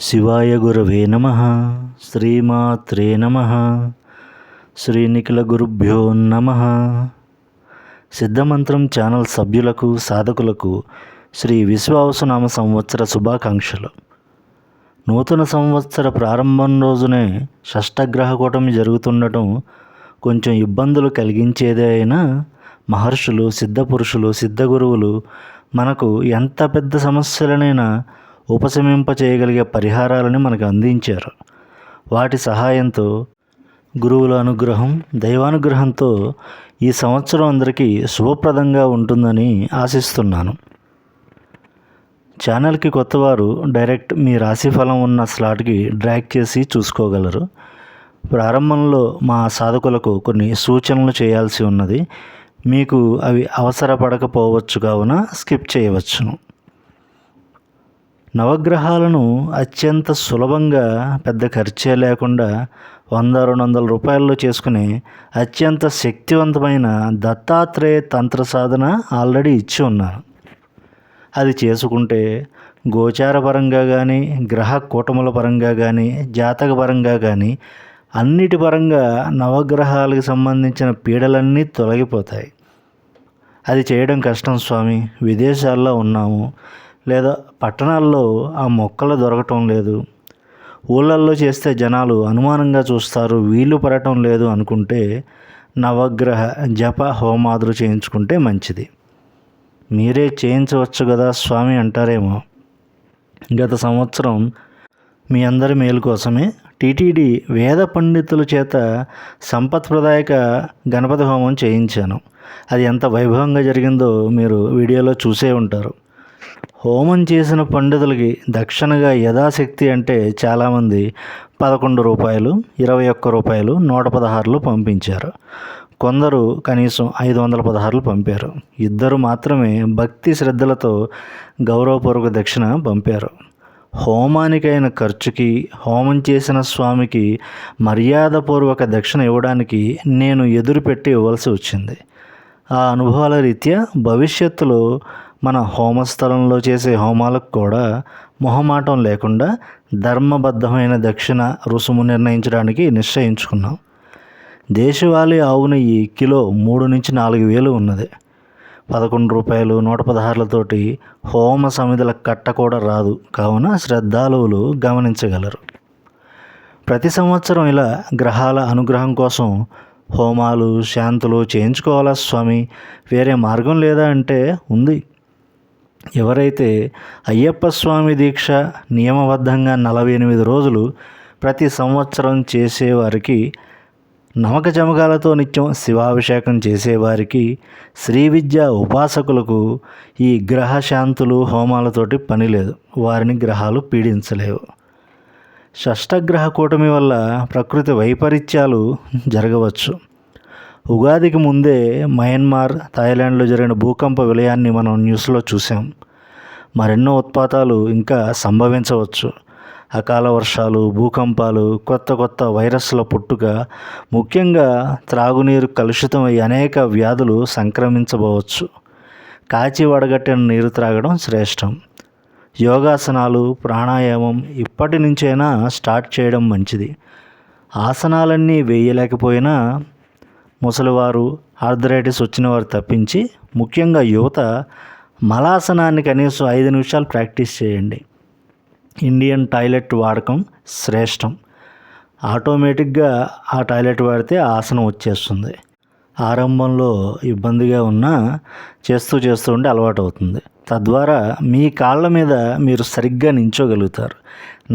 శివాయ గురవే నమః. శ్రీమాత్రే నమః. శ్రీనిఖిల గురుభ్యో నమః. సిద్ధమంత్రం ఛానల్ సభ్యులకు సాధకులకు శ్రీ విశ్వావసునామ సంవత్సర శుభాకాంక్షలు. నూతన సంవత్సర ప్రారంభం రోజునే షష్టగ్రహ కూటమి జరుగుతుండటం కొంచెం ఇబ్బందులు కలిగించేదే అయినా మహర్షులు, సిద్ధపురుషులు, సిద్ధగురువులు మనకు ఎంత పెద్ద సమస్యలనైనా ఉపశమింప చేయగలిగే పరిహారాలను మనకు అందించారు. వాటి సహాయంతో, గురువుల అనుగ్రహం, దైవానుగ్రహంతో ఈ సంవత్సరం అందరికీ శుభప్రదంగా ఉంటుందని ఆశిస్తున్నాను. ఛానల్కి కొత్తవారు డైరెక్ట్ మీ రాశిఫలం ఉన్న స్లాట్కి డ్రాగ్ చేసి చూసుకోగలరు. ప్రారంభంలో మా సాధకులకు కొన్ని సూచనలు చేయాల్సి ఉన్నది. మీకు అవి అవసరపడకపోవచ్చు కావున స్కిప్ చేయవచ్చును. నవగ్రహాలను అత్యంత సులభంగా, పెద్ద ఖర్చే లేకుండా 100-200 రూపాయల్లో చేసుకునే అత్యంత శక్తివంతమైన దత్తాత్రేయ తంత్ర సాధన ఆల్రెడీ ఇచ్చి ఉన్నాను. అది చేసుకుంటే గోచార పరంగా కానీ, గ్రహ కూటముల పరంగా కానీ, జాతక పరంగా కానీ అన్నిటి పరంగా నవగ్రహాలకు సంబంధించిన పీడలన్నీ తొలగిపోతాయి. అది చేయడం కష్టం స్వామి, విదేశాల్లో ఉన్నాము లేదా పట్టణాల్లో ఆ మొక్కలు దొరకటం లేదు, ఊళ్ళల్లో చేస్తే జనాలు అనుమానంగా చూస్తారు, వీలు పడటం లేదు అనుకుంటే నవగ్రహ జప హోమాదులు చేయించుకుంటే మంచిది. మీరే చేయించవచ్చు కదా స్వామి అంటారేమో. గత సంవత్సరం మీ అందరి మేలు కోసమే టీటీడీ వేద పండితుల చేత సంపత్ప్రదాయక గణపతి హోమం చేయించాను. అది ఎంత వైభవంగా జరిగిందో మీరు వీడియోలో చూసే ఉంటారు. హోమం చేసిన పండితులకి దక్షిణగా యథాశక్తి అంటే చాలామంది 11 రూపాయలు, 21 రూపాయలు, 116 పంపించారు. కొందరు కనీసం 516 పంపారు. 2 మాత్రమే భక్తి శ్రద్ధలతో గౌరవపూర్వక దక్షిణ పంపారు. హోమానికైన ఖర్చుకి, హోమం చేసిన స్వామికి మర్యాదపూర్వక దక్షిణ ఇవ్వడానికి నేను ఎదురుపెట్టి ఇవ్వాల్సి వచ్చింది. ఆ అనుభవాల రీత్యా భవిష్యత్తులో మన హోమస్థలంలో చేసే హోమాలకు కూడా మొహమాటం లేకుండా ధర్మబద్ధమైన దక్షిణ రుసుము నిర్ణయించడానికి నిశ్చయించుకున్నాం. దేశవాళీ ఆవు నెయ్యి కిలో 3-4 వేలు ఉన్నది. 11 రూపాయలు, 116 హోమ సమిధుల కట్ట కూడా రాదు. కావున శ్రద్ధాళువులు గమనించగలరు. ప్రతి సంవత్సరం ఇలా గ్రహాల అనుగ్రహం కోసం హోమాలు, శాంతులు చేయించుకోవాలా స్వామి, వేరే మార్గం లేదా అంటే ఉంది. ఎవరైతే అయ్యప్ప స్వామి దీక్ష నియమబద్ధంగా 48 రోజులు ప్రతి సంవత్సరం చేసేవారికి, నమక చమకాలతో నిత్యం శివాభిషేకం చేసేవారికి, శ్రీ విద్య ఉపాసకులకు ఈ గ్రహ శాంతులు హోమాలతోటి పని లేదు. వారిని గ్రహాలు పీడించలేవు. షష్టగ్రహ కూటమి వల్ల ప్రకృతి వైపరీత్యాలు జరగవచ్చు. ఉగాదికి ముందే మయన్మార్, థాయిలాండ్లో జరిగిన భూకంప విలయాన్ని మనం న్యూస్లో చూసాం. మరెన్నో ఉత్పాతాలు ఇంకా సంభవించవచ్చు. అకాల వర్షాలు, భూకంపాలు, కొత్త వైరస్ల పుట్టుక, ముఖ్యంగా త్రాగునీరు కలుషితమై అనేక వ్యాధులు సంక్రమించబోవచ్చు. కాచి వడగట్టిన నీరు త్రాగడం శ్రేష్టం. యోగాసనాలు, ప్రాణాయామం ఇప్పటి నుంచైనా స్టార్ట్ చేయడం మంచిది. ఆసనాలన్నీ వేయలేకపోయినా ముసలివారు, ఆర్థరైటిస్ వచ్చిన వారు తప్పించి ముఖ్యంగా యువత మలాసనాన్ని కనీసం 5 నిమిషాలు ప్రాక్టీస్ చేయండి. ఇండియన్ టాయిలెట్ వాడకం శ్రేష్టం. ఆటోమేటిక్గా ఆ టాయిలెట్ వాడితే ఆసనం వచ్చేస్తుంది. ఆరంభంలో ఇబ్బందిగా ఉన్నా చేస్తూ ఉంటే అలవాటు అవుతుంది. తద్వారా మీ కాళ్ళ మీద మీరు సరిగ్గా నించోగలుగుతారు.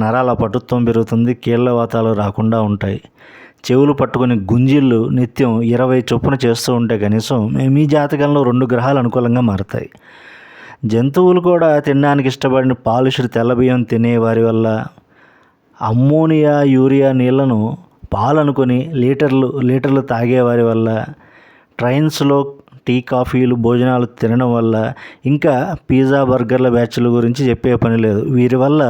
నరాల పటుత్వం పెరుగుతుంది, కీళ్ళ వాతాలు రాకుండా ఉంటాయి. చెవులు పట్టుకుని గుంజీళ్ళు నిత్యం 20 చొప్పున చేస్తూ ఉంటే కనీసం మీ జాతకంలో 2 గ్రహాలు అనుకూలంగా మారతాయి. జంతువులు కూడా తినడానికి ఇష్టపడిన పాలిష్డ్ తెల్లబియ్యం తినేవారి వల్ల అమ్మోనియా, యూరియా నీళ్లను పాలనుకొని లీటర్లు తాగేవారి వల్ల, ట్రైన్స్లో టీ, కాఫీలు, భోజనాలు తినడం వల్ల, ఇంకా పిజ్జా, బర్గర్ల బ్యాచ్ల గురించి చెప్పే పని లేదు. వీరి వల్ల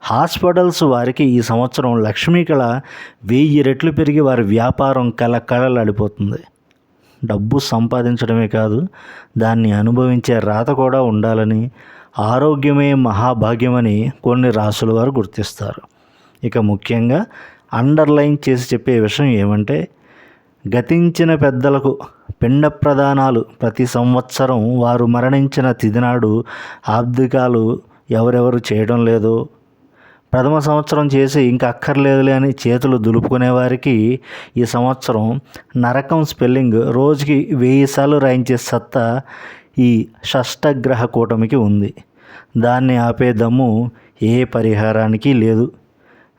హాస్పిటల్స్ వారికి ఈ సంవత్సరం లక్ష్మీకళ 1000 రెట్లు పెరిగి వారి వ్యాపారం కళకళలాడిపోతుంది. డబ్బు సంపాదించడమే కాదు, దాన్ని అనుభవించే రాత కూడా ఉండాలని, ఆరోగ్యమే మహాభాగ్యమని కొన్ని రాసుల వారు గుర్తిస్తారు. ఇక ముఖ్యంగా అండర్లైన్ చేసి చెప్పే విషయం ఏమంటే, గతించిన పెద్దలకు పిండ ప్రదానాలు ప్రతి సంవత్సరం వారు మరణించిన తిథినాడు ఆబ్దికాలు ఎవరెవరు చేయడం లేదో, ప్రథమ సంవత్సరం చేసి ఇంకా అక్కర్లేదులే అని చేతులు దులుపుకునే వారికి ఈ సంవత్సరం నరకం స్పెల్లింగ్ రోజుకి 1000 సార్లు రాయించే సత్తా ఈ షష్టగ్రహ కూటమికి ఉంది. దాన్ని ఆపే దమ్ము ఏ పరిహారానికి లేదు.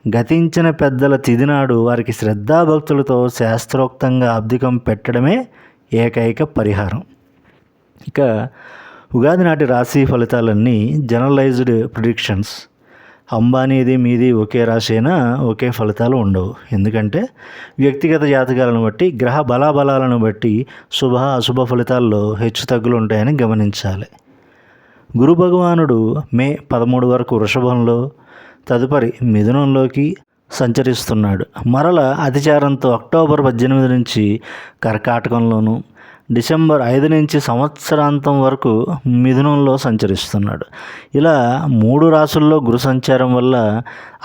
గతించిన పెద్దల తిథినాడు వారికి శ్రద్ధాభక్తులతో శాస్త్రోక్తంగా అబ్దికం పెట్టడమే ఏకైక పరిహారం. ఇక ఉగాది నాటి రాశి ఫలితాలన్నీ జనరలైజ్డ్ ప్రిడిక్షన్స్. అంబానీది మీది ఒకే రాశి అయినా ఒకే ఫలితాలు ఉండవు. ఎందుకంటే వ్యక్తిగత జాతకాలను బట్టి, గ్రహ బలాబలాలను బట్టి శుభ అశుభ ఫలితాల్లో హెచ్చు తగ్గులు ఉంటాయని గమనించాలి. గురు భగవానుడు మే 13 వరకు వృషభంలో, తదుపరి మిథునంలోకి సంచరిస్తున్నాడు. మరల అతిచారంతో అక్టోబర్ 18 నుంచి కర్కాటకంలోను, డిసెంబర్ 5 నుంచి సంవత్సరాంతం వరకు మిథునంలో సంచరిస్తున్నాడు. ఇలా 3 రాసుల్లో గురు సంచారం వల్ల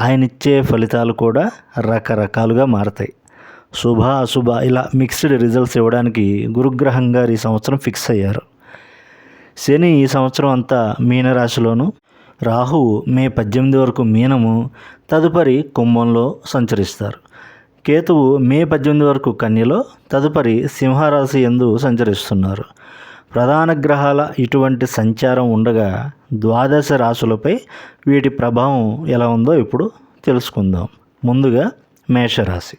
ఆయన ఇచ్చే ఫలితాలు కూడా రకరకాలుగా మారతాయి. శుభ అశుభ ఇలా మిక్స్డ్ రిజల్ట్స్ ఇవ్వడానికి గురుగ్రహం గారు ఈ సంవత్సరం ఫిక్స్ అయ్యారు. శని ఈ సంవత్సరం అంతా మీనరాశిలోను, రాహువు మే 18 వరకు మీనము, తదుపరి కుంభంలో సంచరిస్తారు. కేతువు మే 18 వరకు కన్యలో, తదుపరి సింహరాశి యందు సంచరిస్తున్నారు. ప్రధాన గ్రహాల ఇటువంటి సంచారం ఉండగా ద్వాదశ రాశులపై వీటి ప్రభావం ఎలా ఉందో ఇప్పుడు తెలుసుకుందాం. ముందుగా మేషరాశి.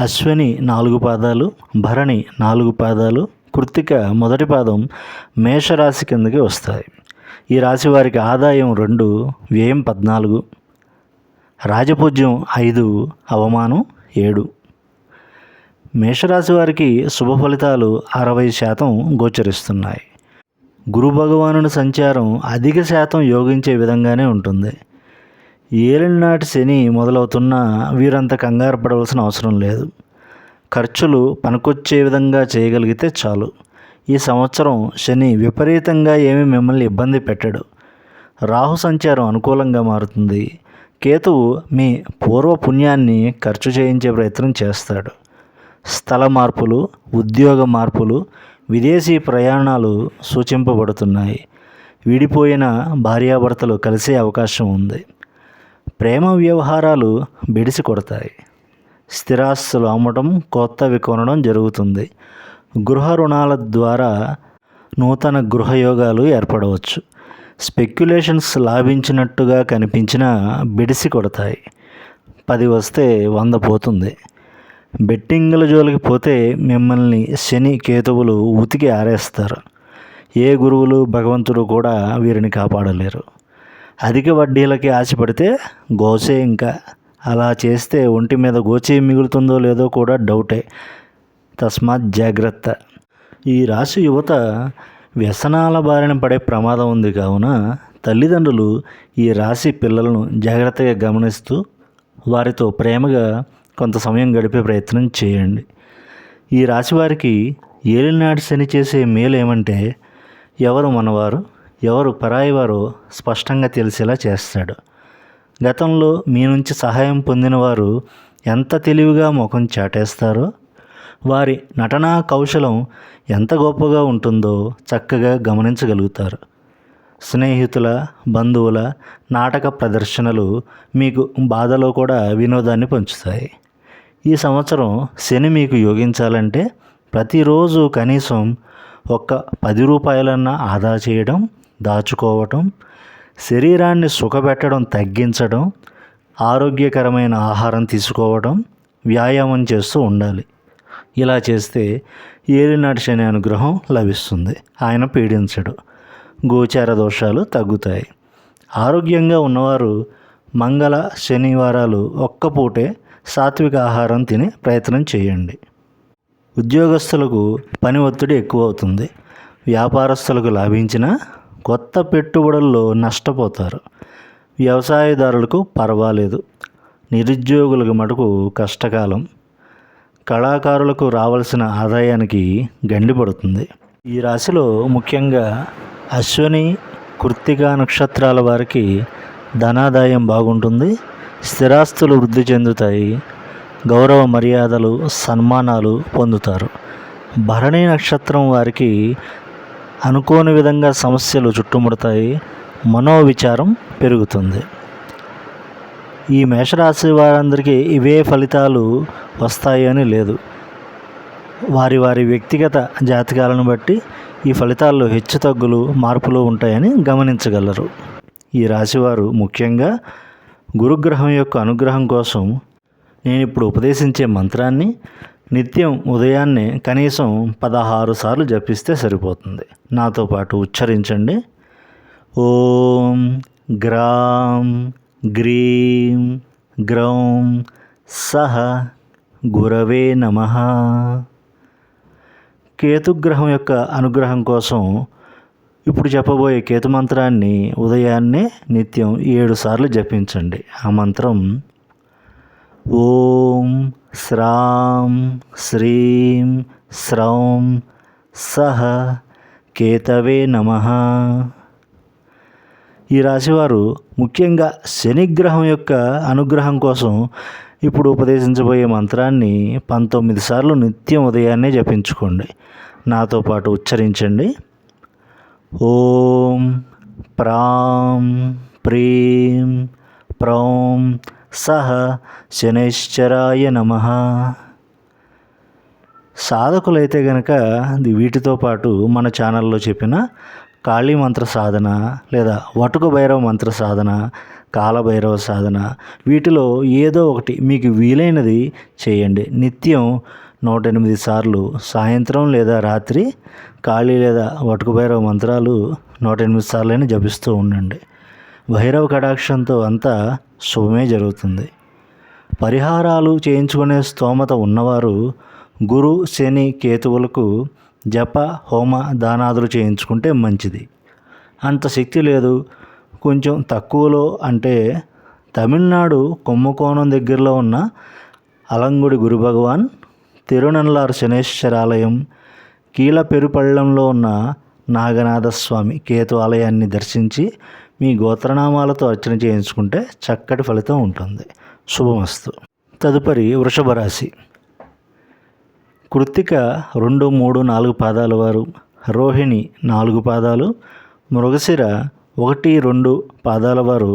అశ్విని 4 పాదాలు, భరణి 4 పాదాలు, కృత్తిక మొదటి పాదం మేషరాశి కిందకి వస్తాయి. ఈ రాశి వారికి ఆదాయం 2, వ్యయం 14, రాజపూజ్యం 5, అవమానం 7. మేషరాశి వారికి శుభ ఫలితాలు 60% గోచరిస్తున్నాయి. గురు భగవానుని సంచారం అధిక శాతం యోగించే విధంగానే ఉంటుంది. ఏలినాటి శని మొదలవుతున్నా వీరంత కంగారు పడవలసిన అవసరం లేదు. ఖర్చులు పనికొచ్చే విధంగా చేయగలిగితే చాలు. ఈ సంవత్సరం శని విపరీతంగా ఏమీ మిమ్మల్ని ఇబ్బంది పెట్టడు. రాహు సంచారం అనుకూలంగా మారుతుంది. కేతువు మీ పూర్వ పుణ్యాన్ని ఖర్చు చేయించే ప్రయత్నం చేస్తాడు. స్థల మార్పులు, ఉద్యోగ మార్పులు, విదేశీ ప్రయాణాలు సూచింపబడుతున్నాయి. విడిపోయిన భార్యాభర్తలు కలిసే అవకాశం ఉంది. ప్రేమ వ్యవహారాలు బెడిసి కొడతాయి. స్థిరాస్తులు అమ్మటం, కొత్తవి కొనడం జరుగుతుంది. గృహ రుణాల ద్వారా నూతన గృహయోగాలు ఏర్పడవచ్చు. స్పెక్యులేషన్స్ లాభించినట్టుగా కనిపించినా బెడిసి కొడతాయి. 10 వస్తే 100 పోతుంది. బెట్టింగుల జోలికి పోతే మిమ్మల్ని శని కేతువులు ఉతికి ఆరేస్తారు. ఏ గురువులు భగవంతుడు కూడా వీరిని కాపాడలేరు. అధిక వడ్డీలకి ఆశపడితే గోసే. ఇంకా అలా చేస్తే ఒంటి మీద గోచే మిగులుతుందో లేదో కూడా డౌటే. తస్మాత్ జాగ్రత్త. ఈ రాశి యువత వ్యసనాల బారిన పడే ప్రమాదం ఉంది. కావున తల్లిదండ్రులు ఈ రాశి పిల్లలను జాగ్రత్తగా గమనిస్తూ వారితో ప్రేమగా కొంత సమయం గడిపే ప్రయత్నం చేయండి. ఈ రాశి వారికి ఏలినాటి శని చేసే మేలు ఏమంటే, ఎవరు మనవారు, ఎవరు పరాయివారో స్పష్టంగా తెలిసేలా చేస్తాడు. గతంలో మీ నుంచి సహాయం పొందిన వారు ఎంత తెలివిగా ముఖం చాటేస్తారో, వారి నటనా కౌశలం ఎంత గొప్పగా ఉంటుందో చక్కగా గమనించగలుగుతారు. స్నేహితుల, బంధువుల నాటక ప్రదర్శనలు మీకు బాధలో కూడా వినోదాన్ని పంచుతాయి. ఈ సంవత్సరం శని మీకు యోగించాలంటే ప్రతిరోజు కనీసం ఒక్క 10 రూపాయలన్నా ఆదా చేయడం, దాచుకోవటం, శరీరాన్ని సుఖపెట్టడం తగ్గించడం, ఆరోగ్యకరమైన ఆహారం తీసుకోవడం, వ్యాయామం చేస్తూ ఉండాలి. ఇలా చేస్తే ఏలినాటి శని అనుగ్రహం లభిస్తుంది. ఆయన పీడించడు. గోచార దోషాలు తగ్గుతాయి. ఆరోగ్యంగా ఉన్నవారు మంగళ శనివారాలు ఒక్కపూటే సాత్విక ఆహారం తినే ప్రయత్నం చేయండి. ఉద్యోగస్తులకు పని ఒత్తిడి ఎక్కువ అవుతుంది. వ్యాపారస్తులకు లాభించిన కొత్త పెట్టుబడుల్లో నష్టపోతారు. వ్యవసాయదారులకు పర్వాలేదు. నిరుద్యోగులకు మటుకు కష్టకాలం. కళాకారులకు రావాల్సిన ఆదాయానికి గండి పడుతుంది. ఈ రాశిలో ముఖ్యంగా అశ్విని, కృత్తిక నక్షత్రాల వారికి ధనాదాయం బాగుంటుంది, స్థిరాస్తులు వృద్ధి చెందుతాయి, గౌరవ మర్యాదలు సన్మానాలు పొందుతారు. భరణి నక్షత్రం వారికి అనుకోని విధంగా సమస్యలు చుట్టుముడతాయి, మనోవిచారం పెరుగుతుంది. ఈ మేషరాశి వారందరికీ ఇవే ఫలితాలు వస్తాయి అని లేదు. వారి వారి వ్యక్తిగత జాతకాలను బట్టి ఈ ఫలితాల్లో హెచ్చుతగ్గులు మార్పులు ఉంటాయని గమనించగలరు. ఈ రాశివారు ముఖ్యంగా గురుగ్రహం యొక్క అనుగ్రహం కోసం నేను ఇప్పుడు ఉపదేశించే మంత్రాన్ని నిత్యం ఉదయాన్నే కనీసం 16 సార్లు జపిస్తే సరిపోతుంది. నాతో పాటు ఉచ్చరించండి. ఓం గ్రాం గ్రీం గ్రౌం సహ గురవే నమః. కేతుగ్రహం యొక్క అనుగ్రహం కోసం ఇప్పుడు చెప్పబోయే కేతు మంత్రాన్ని ఉదయాన్నే నిత్యం 7 సార్లు జపించండి. ఆ మంత్రం ఓం శ్రాం శ్రీం శ్రౌం సహ కేతవే నమః. ఈ రాశివారు ముఖ్యంగా శనిగ్రహం యొక్క అనుగ్రహం కోసం ఇప్పుడు ఉపదేశించబోయే మంత్రాన్ని 19 సార్లు నిత్యం ఉదయాన్నే జపించుకోండి. నాతో పాటు ఉచ్చరించండి. ఓం ప్రాం ప్రీం ప్రౌం సహ శనైశ్చరాయ నమః. సాధకులైతే గనక వీటితో పాటు మన ఛానల్లో చెప్పిన కాళీ మంత్ర సాధన లేదా వటుక భైరవ మంత్ర సాధన, కాలభైరవ సాధన, వీటిలో ఏదో ఒకటి మీకు వీలైనది చేయండి. నిత్యం 108 సార్లు సాయంత్రం లేదా రాత్రి కాళీ లేదా వటుక భైరవ మంత్రాలు 108 సార్లైనా జపిస్తూ ఉండండి. భైరవ కటాక్షంతో అంతా శుభమే జరుగుతుంది. పరిహారాలు చేయించుకునే స్తోమత ఉన్నవారు గురు శని కేతువులకు జప హోమ దానాదులు చేయించుకుంటే మంచిది. అంత శక్తి లేదు, కొంచెం తక్కువలో అంటే తమిళనాడు కుంభకోణం దగ్గరలో ఉన్న అలంగుడి గురు భగవాన్, తిరునల్లారు శనేశ్వరాలయం, కీలపెరుపళ్ళంలో ఉన్న నాగనాథస్వామి కేతు ఆలయాన్ని దర్శించి మీ గోత్రనామాలతో అర్చన చేయించుకుంటే చక్కటి ఫలితం ఉంటుంది. శుభమస్తు. తదుపరి వృషభ రాశి. కృత్తిక 2, 3, 4 పాదాల వారు, రోహిణి 4 పాదాలు, మృగశిర 1, 2 పాదాల వారు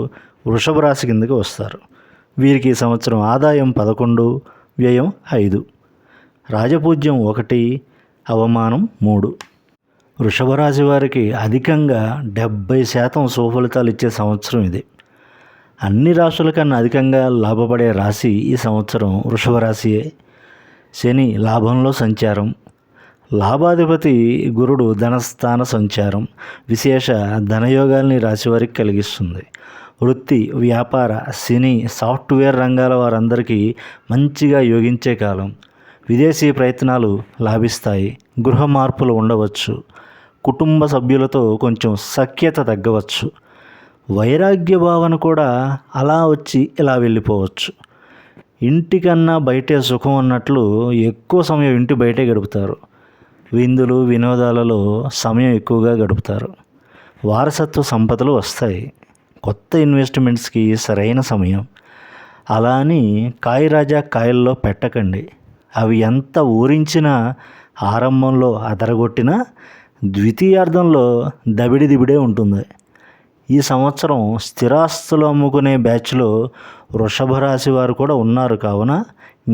వృషభ రాశి కిందకి వస్తారు. వీరికి ఈ సంవత్సరం ఆదాయం 11, వ్యయం 5, రాజపూజ్యం 1, అవమానం 3. వృషభ రాశి వారికి అధికంగా 70% సుఫలితాలు ఇచ్చే సంవత్సరం ఇది. అన్ని రాశుల కన్నా అధికంగా లాభపడే రాశి ఈ సంవత్సరం వృషభ రాశియే. శని లాభంలో సంచారం, లాభాధిపతి గురుడు ధనస్థాన సంచారం విశేష ధనయోగాల్ని రాశివారికి కలిగిస్తుంది. వృత్తి, వ్యాపార, సినీ, సాఫ్ట్వేర్ రంగాల వారందరికీ మంచిగా యోగించే కాలం. విదేశీ ప్రయత్నాలు లాభిస్తాయి. గృహ మార్పులు ఉండవచ్చు. కుటుంబ సభ్యులతో కొంచెం సఖ్యత తగ్గవచ్చు. వైరాగ్య భావన కూడా అలా వచ్చి ఇలా వెళ్ళిపోవచ్చు. ఇంటికన్నా బయటే సుఖం అన్నట్లు ఎక్కువ సమయం ఇంటి బయటే గడుపుతారు. విందులు వినోదాలలో సమయం ఎక్కువగా గడుపుతారు. వారసత్వ సంపదలు వస్తాయి. కొత్త ఇన్వెస్ట్మెంట్స్కి సరైన సమయం. అలా అని కాయరాజా కాయల్లో పెట్టకండి. అవి ఎంత ఊరించినా ఆరంభంలో అదరగొట్టినా ద్వితీయార్థంలో దబిడిదిబిడే ఉంటుంది. ఈ సంవత్సరం స్థిరాస్తులు అమ్ముకునే బ్యాచ్లో వృషభ రాశి వారు కూడా ఉన్నారు. కావున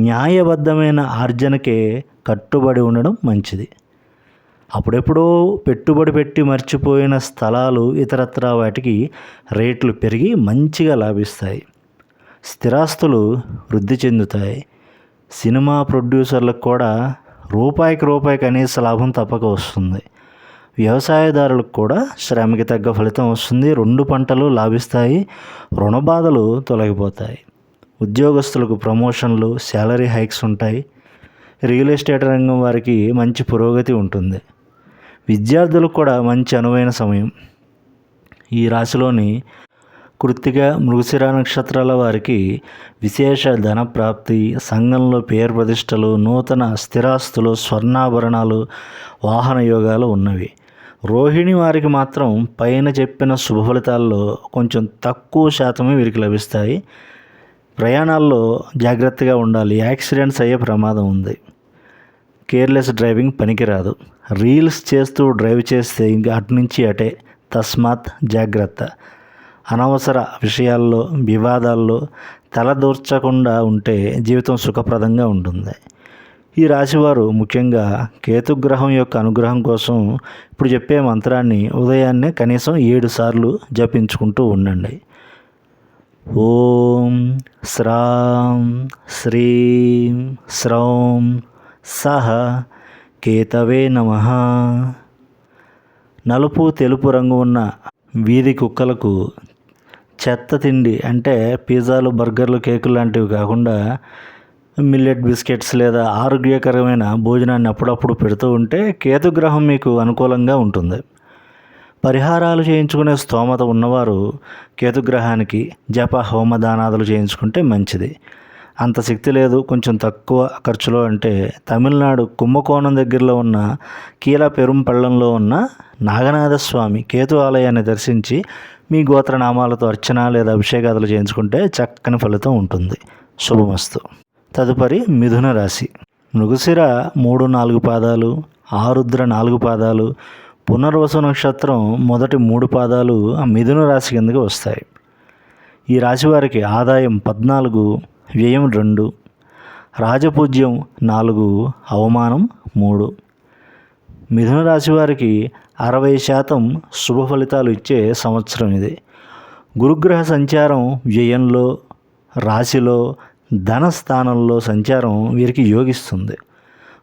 న్యాయబద్ధమైన ఆర్జనకే కట్టుబడి ఉండడం మంచిది. అప్పుడెప్పుడో పెట్టుబడి పెట్టి మర్చిపోయిన స్థలాలు ఇతరత్రా వాటికి రేట్లు పెరిగి మంచిగా లాభిస్తాయి. స్థిరాస్తులు వృద్ధి చెందుతాయి. సినిమా ప్రొడ్యూసర్లకు కూడా రూపాయికి కనీస లాభం తప్పక వస్తుంది. వ్యవసాయదారులకు కూడా శ్రమకి తగ్గ ఫలితం వస్తుంది. 2 పంటలు లాభిస్తాయి. రుణ బాధలు తొలగిపోతాయి. ఉద్యోగస్తులకు ప్రమోషన్లు, శాలరీ హైక్స్ ఉంటాయి. రియల్ ఎస్టేట్ రంగం వారికి మంచి పురోగతి ఉంటుంది. విద్యార్థులకు కూడా మంచి అనువైన సమయం. ఈ రాశిలోని కృత్తిక, మృగశిర నక్షత్రాల వారికి విశేష ధన ప్రాప్తి, సంఘంలో పేరు ప్రతిష్టలు, నూతన స్థిరాస్తులు, స్వర్ణాభరణాలు, వాహన యోగాలు ఉన్నవి. రోహిణి వారికి మాత్రం పైన చెప్పిన శుభ ఫలితాల్లో కొంచెం తక్కువ శాతమే వీరికి లభిస్తాయి. ప్రయాణాల్లో జాగ్రత్తగా ఉండాలి. యాక్సిడెంట్స్ అయ్యే ప్రమాదం ఉంది. కేర్లెస్ డ్రైవింగ్ పనికిరాదు. రీల్స్ చేస్తూ డ్రైవ్ చేస్తే ఇంకా అటు నుంచి అటే. తస్మాత్ జాగ్రత్త. అనవసర విషయాల్లో వివాదాల్లో తలదూర్చకుండా ఉంటే జీవితం సుఖప్రదంగా ఉంటుంది. ఈ రాశివారు ముఖ్యంగా కేతుగ్రహం యొక్క అనుగ్రహం కోసం ఇప్పుడు చెప్పే మంత్రాన్ని ఉదయాన్నే కనీసం 7 సార్లు జపించుకుంటూ ఉండండి. ఓం శ్రాం శ్రీం శ్రౌం సహ కేతవే నమః. నలుపు తెలుపు రంగు ఉన్న వీధి కుక్కలకు చెత్త తిండి అంటే పిజ్జాలు బర్గర్లు కేకులు లాంటివి కాకుండా మిల్లెట్ బిస్కెట్స్ లేదా ఆరోగ్యకరమైన భోజనాన్ని అప్పుడప్పుడు పెడుతూ ఉంటే కేతుగ్రహం మీకు అనుకూలంగా ఉంటుంది. పరిహారాలు చేయించుకునే స్తోమత ఉన్నవారు కేతుగ్రహానికి జప హోమదానాదులు చేయించుకుంటే మంచిది. అంత శక్తి లేదు, కొంచెం తక్కువ ఖర్చులో అంటే తమిళనాడు కుంభకోణం దగ్గరలో ఉన్న కీలపెరుంపళ్ళంలో ఉన్న నాగనాథస్వామి కేతు ఆలయాన్ని దర్శించి మీ గోత్రనామాలతో అర్చన లేదా అభిషేకాదులు చేయించుకుంటే చక్కని ఫలితం ఉంటుంది. శుభమస్తు. తదుపరి మిథున రాశి. మృగశిర 3-4 పాదాలు, ఆరుద్ర 4 పాదాలు, పునర్వసు నక్షత్రం మొదటి 3 పాదాలు మిథున రాశి కిందకి వస్తాయి. ఈ రాశి వారికి ఆదాయం 14, వ్యయం 2, రాజపూజ్యం 4, అవమానం 3. మిథున రాశి వారికి 60% శుభ ఫలితాలు ఇచ్చే సంవత్సరం ఇది. గురుగ్రహ సంచారం వ్యయంలో, రాశిలో, ధనస్థానంలో సంచారం వీరికి యోగిస్తుంది.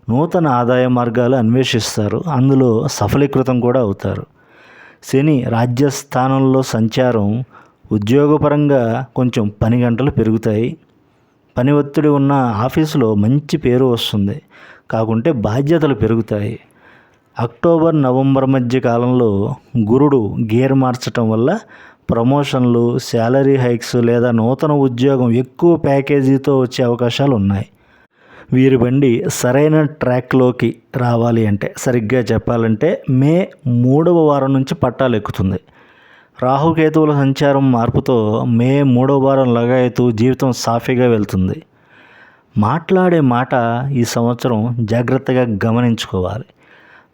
నూతన ఆదాయ మార్గాలు అన్వేషిస్తారు. అందులో సఫలీకృతం కూడా అవుతారు. శని రాజ్యస్థానంలో సంచారం ఉద్యోగపరంగా కొంచెం పని గంటలు పెరుగుతాయి. పని ఒత్తిడి ఉన్న ఆఫీసులో మంచి పేరు వస్తుంది. కాకుంటే బాధ్యతలు పెరుగుతాయి. అక్టోబర్, నవంబర్ మధ్య కాలంలో గురుడు గేర్ మార్చటం వల్ల ప్రమోషన్లు, శాలరీ హైక్స్ లేదా నూతన ఉద్యోగం ఎక్కువ ప్యాకేజీతో వచ్చే అవకాశాలు ఉన్నాయి. వీరి బండి సరైన ట్రాక్లోకి రావాలి అంటే, సరిగ్గా చెప్పాలంటే మే 3వ వారం నుంచి పట్టాలు ఎక్కుతుంది. రాహుకేతువుల సంచారం మార్పుతో మే 3వ వారం లగాయతూ జీవితం సాఫీగా వెళ్తుంది. మాట్లాడే మాట ఈ సంవత్సరం జాగ్రత్తగా గమనించుకోవాలి.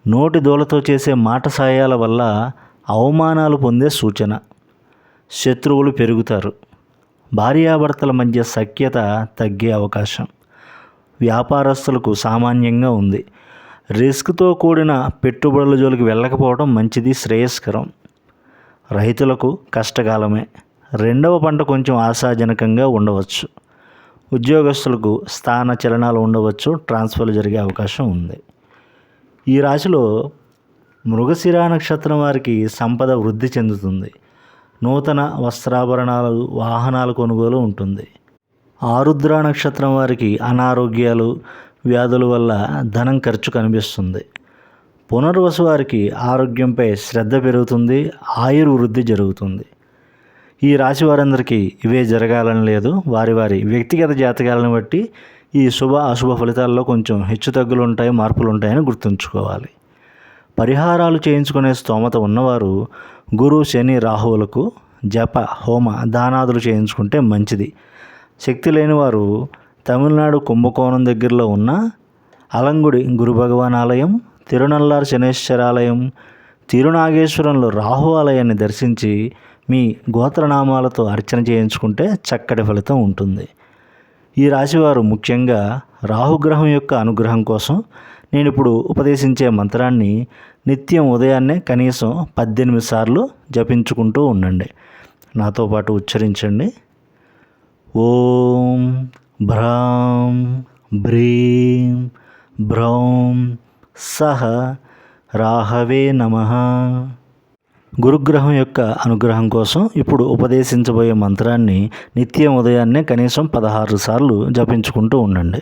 నోటి దూలతో చేసే మాట సాయాల వల్ల అవమానాలు పొందే సూచన. శత్రువులు పెరుగుతారు. భార్యాభర్తల మధ్య సఖ్యత తగ్గే అవకాశం. వ్యాపారస్తులకు సామాన్యంగా ఉంది. రిస్క్తో కూడిన పెట్టుబడుల జోలికి వెళ్ళకపోవడం మంచిది, శ్రేయస్కరం. రైతులకు కష్టకాలమే. 2వ పంట కొంచెం ఆశాజనకంగా ఉండవచ్చు. ఉద్యోగస్తులకు స్థాన చలనాలు ఉండవచ్చు, ట్రాన్స్ఫర్లు జరిగే అవకాశం ఉంది. ఈ రాశిలో మృగశిర నక్షత్రం వారికి సంపద వృద్ధి చెందుతుంది. నూతన వస్త్రాభరణాలు, వాహనాల కొనుగోలు ఉంటుంది. ఆరుద్ర నక్షత్రం వారికి అనారోగ్యాలు, వ్యాధుల వల్ల ధనం ఖర్చు కనిపిస్తుంది. పునర్వసు వారికి ఆరోగ్యంపై శ్రద్ధ పెరుగుతుంది, ఆయుర్వృద్ధి జరుగుతుంది. ఈ రాశి వారందరికీ ఇవే జరగాలని లేదు. వారి వారి వ్యక్తిగత జాతకాలను బట్టి ఈ శుభ అశుభ ఫలితాల్లో కొంచెం హెచ్చుతగ్గులు ఉంటాయి, మార్పులు ఉంటాయని గుర్తుంచుకోవాలి. పరిహారాలు చేయించుకునే స్తోమత ఉన్నవారు గురు, శని, రాహువులకు జప హోమ దానాదులు చేయించుకుంటే మంచిది. శక్తి లేని వారు తమిళనాడు కుంభకోణం దగ్గరలో ఉన్న అలంగుడి గురు భగవాన్ ఆలయం, తిరునల్లార్ శనేశ్వరాలయం, తిరునాగేశ్వరంలో రాహు ఆలయాన్ని దర్శించి మీ గోత్రనామాలతో అర్చన చేయించుకుంటే చక్కటి ఫలితం ఉంటుంది. ఈ రాశివారు ముఖ్యంగా రాహుగ్రహం యొక్క అనుగ్రహం కోసం నేను ఇప్పుడు ఉపదేశించే మంత్రాన్ని నిత్యం ఉదయాన్నే కనీసం 18 సార్లు జపించుకుంటూ ఉండండి. నాతో పాటు ఉచ్చరించండి. ఓం భ్రాం భ్రీం భ్రౌం సహ రాహవే నమః. గురుగ్రహం యొక్క అనుగ్రహం కోసం ఇప్పుడు ఉపదేశించబోయే మంత్రాన్ని నిత్యం ఉదయాన్నే కనీసం 16 సార్లు జపించుకుంటూ ఉండండి.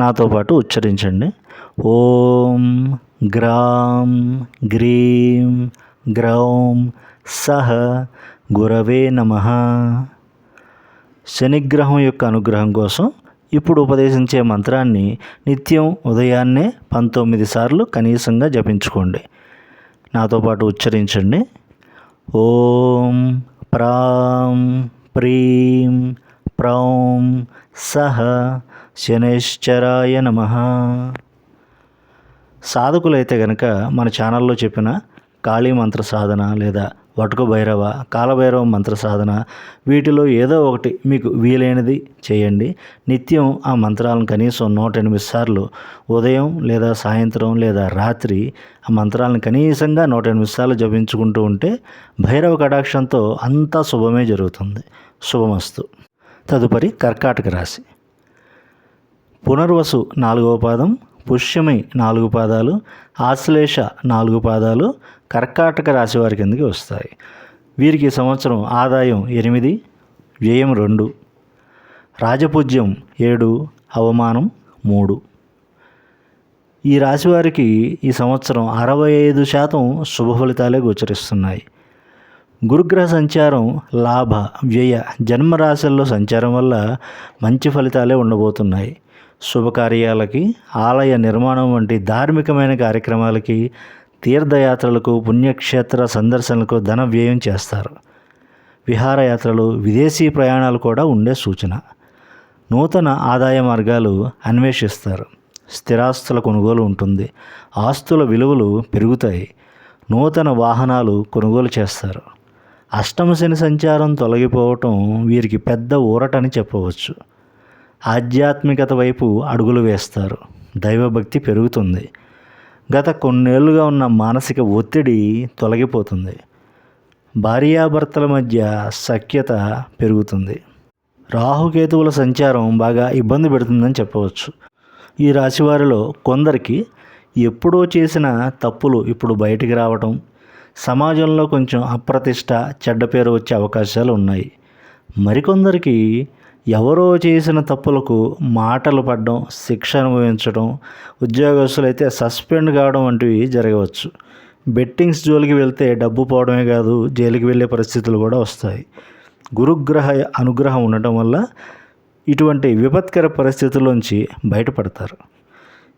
నాతో పాటు ఉచ్చరించండి. ఓం గ్రాం గ్రీం గ్రౌం సహ గురవే నమః. శనిగ్రహం యొక్క అనుగ్రహం కోసం ఇప్పుడు ఉపదేశించే మంత్రాన్ని నిత్యం ఉదయాన్నే 19 సార్లు కనీసంగా జపించుకోండి. నాతో పాటు ఉచ్చరించండి. ఓం ప్రాం ప్రీం ప్రౌం సహ శనైశ్చరాయ నమః. సాధకులైతే గనక మన ఛానల్లో చెప్పిన కాళీ మంత్ర సాధన లేదా వటుక భైరవ, కాలభైరవ మంత్ర సాధన, వీటిలో ఏదో ఒకటి మీకు వీలైనది చేయండి. నిత్యం ఆ మంత్రాలను కనీసం 108 సార్లు ఉదయం లేదా సాయంత్రం లేదా రాత్రి ఆ మంత్రాలను కనీసంగా 108 సార్లు జపించుకుంటూ ఉంటే భైరవ కటాక్షంతో అంతా శుభమే జరుగుతుంది. శుభమస్తు. తదుపరి కర్కాటక రాశి. పునర్వసు 4వ పాదం, పుష్యమి 4 పాదాలు, ఆశ్లేష 4 పాదాలు కర్కాటక రాశి వారి కిందకి వస్తాయి. వీరికి సంవత్సరం ఆదాయం 8, వ్యయం 2, రాజపూజ్యం 7, అవమానం 3. ఈ రాశి వారికి ఈ సంవత్సరం 65% శుభ ఫలితాలే గోచరిస్తున్నాయి. గురుగ్రహ సంచారం లాభ, వ్యయ, జన్మరాశుల్లో సంచారం వల్ల మంచి ఫలితాలే ఉండబోతున్నాయి. శుభకార్యాలకి, ఆలయ నిర్మాణం వంటి ధార్మికమైన కార్యక్రమాలకి, తీర్థయాత్రలకు, పుణ్యక్షేత్ర సందర్శనలకు ధన వ్యయం చేస్తారు. విహారయాత్రలు, విదేశీ ప్రయాణాలు కూడా ఉండే సూచన. నూతన ఆదాయ మార్గాలు అన్వేషిస్తారు. స్థిరాస్తుల కొనుగోలు ఉంటుంది. ఆస్తుల విలువలు పెరుగుతాయి. నూతన వాహనాలు కొనుగోలు చేస్తారు. అష్టమ శని సంచారం తొలగిపోవటం వీరికి పెద్ద ఊరటని చెప్పవచ్చు. ఆధ్యాత్మికత వైపు అడుగులు వేస్తారు. దైవభక్తి పెరుగుతుంది. గత కొన్నేళ్లుగా ఉన్న మానసిక ఒత్తిడి తొలగిపోతుంది. భార్యాభర్తల మధ్య సఖ్యత పెరుగుతుంది. రాహుకేతువుల సంచారం బాగా ఇబ్బంది పెడుతుందని చెప్పవచ్చు. ఈ రాశివారిలో కొందరికి ఎప్పుడో చేసిన తప్పులు ఇప్పుడు బయటికి రావటం, సమాజంలో కొంచెం అప్రతిష్ట, చెడ్డ పేరు వచ్చే అవకాశాలు ఉన్నాయి. మరికొందరికి ఎవరో చేసిన తప్పులకు మాటలు పడడం, శిక్ష అనుభవించడం, ఉద్యోగస్తులైతే సస్పెండ్ కావడం వంటివి జరగవచ్చు. బెట్టింగ్స్ జోలికి వెళ్తే డబ్బు పోవడమే కాదు, జైలుకి వెళ్ళే పరిస్థితులు కూడా వస్తాయి. గురుగ్రహ అనుగ్రహం ఉండటం వల్ల ఇటువంటి విపత్కర పరిస్థితుల్లోంచి బయటపడతారు.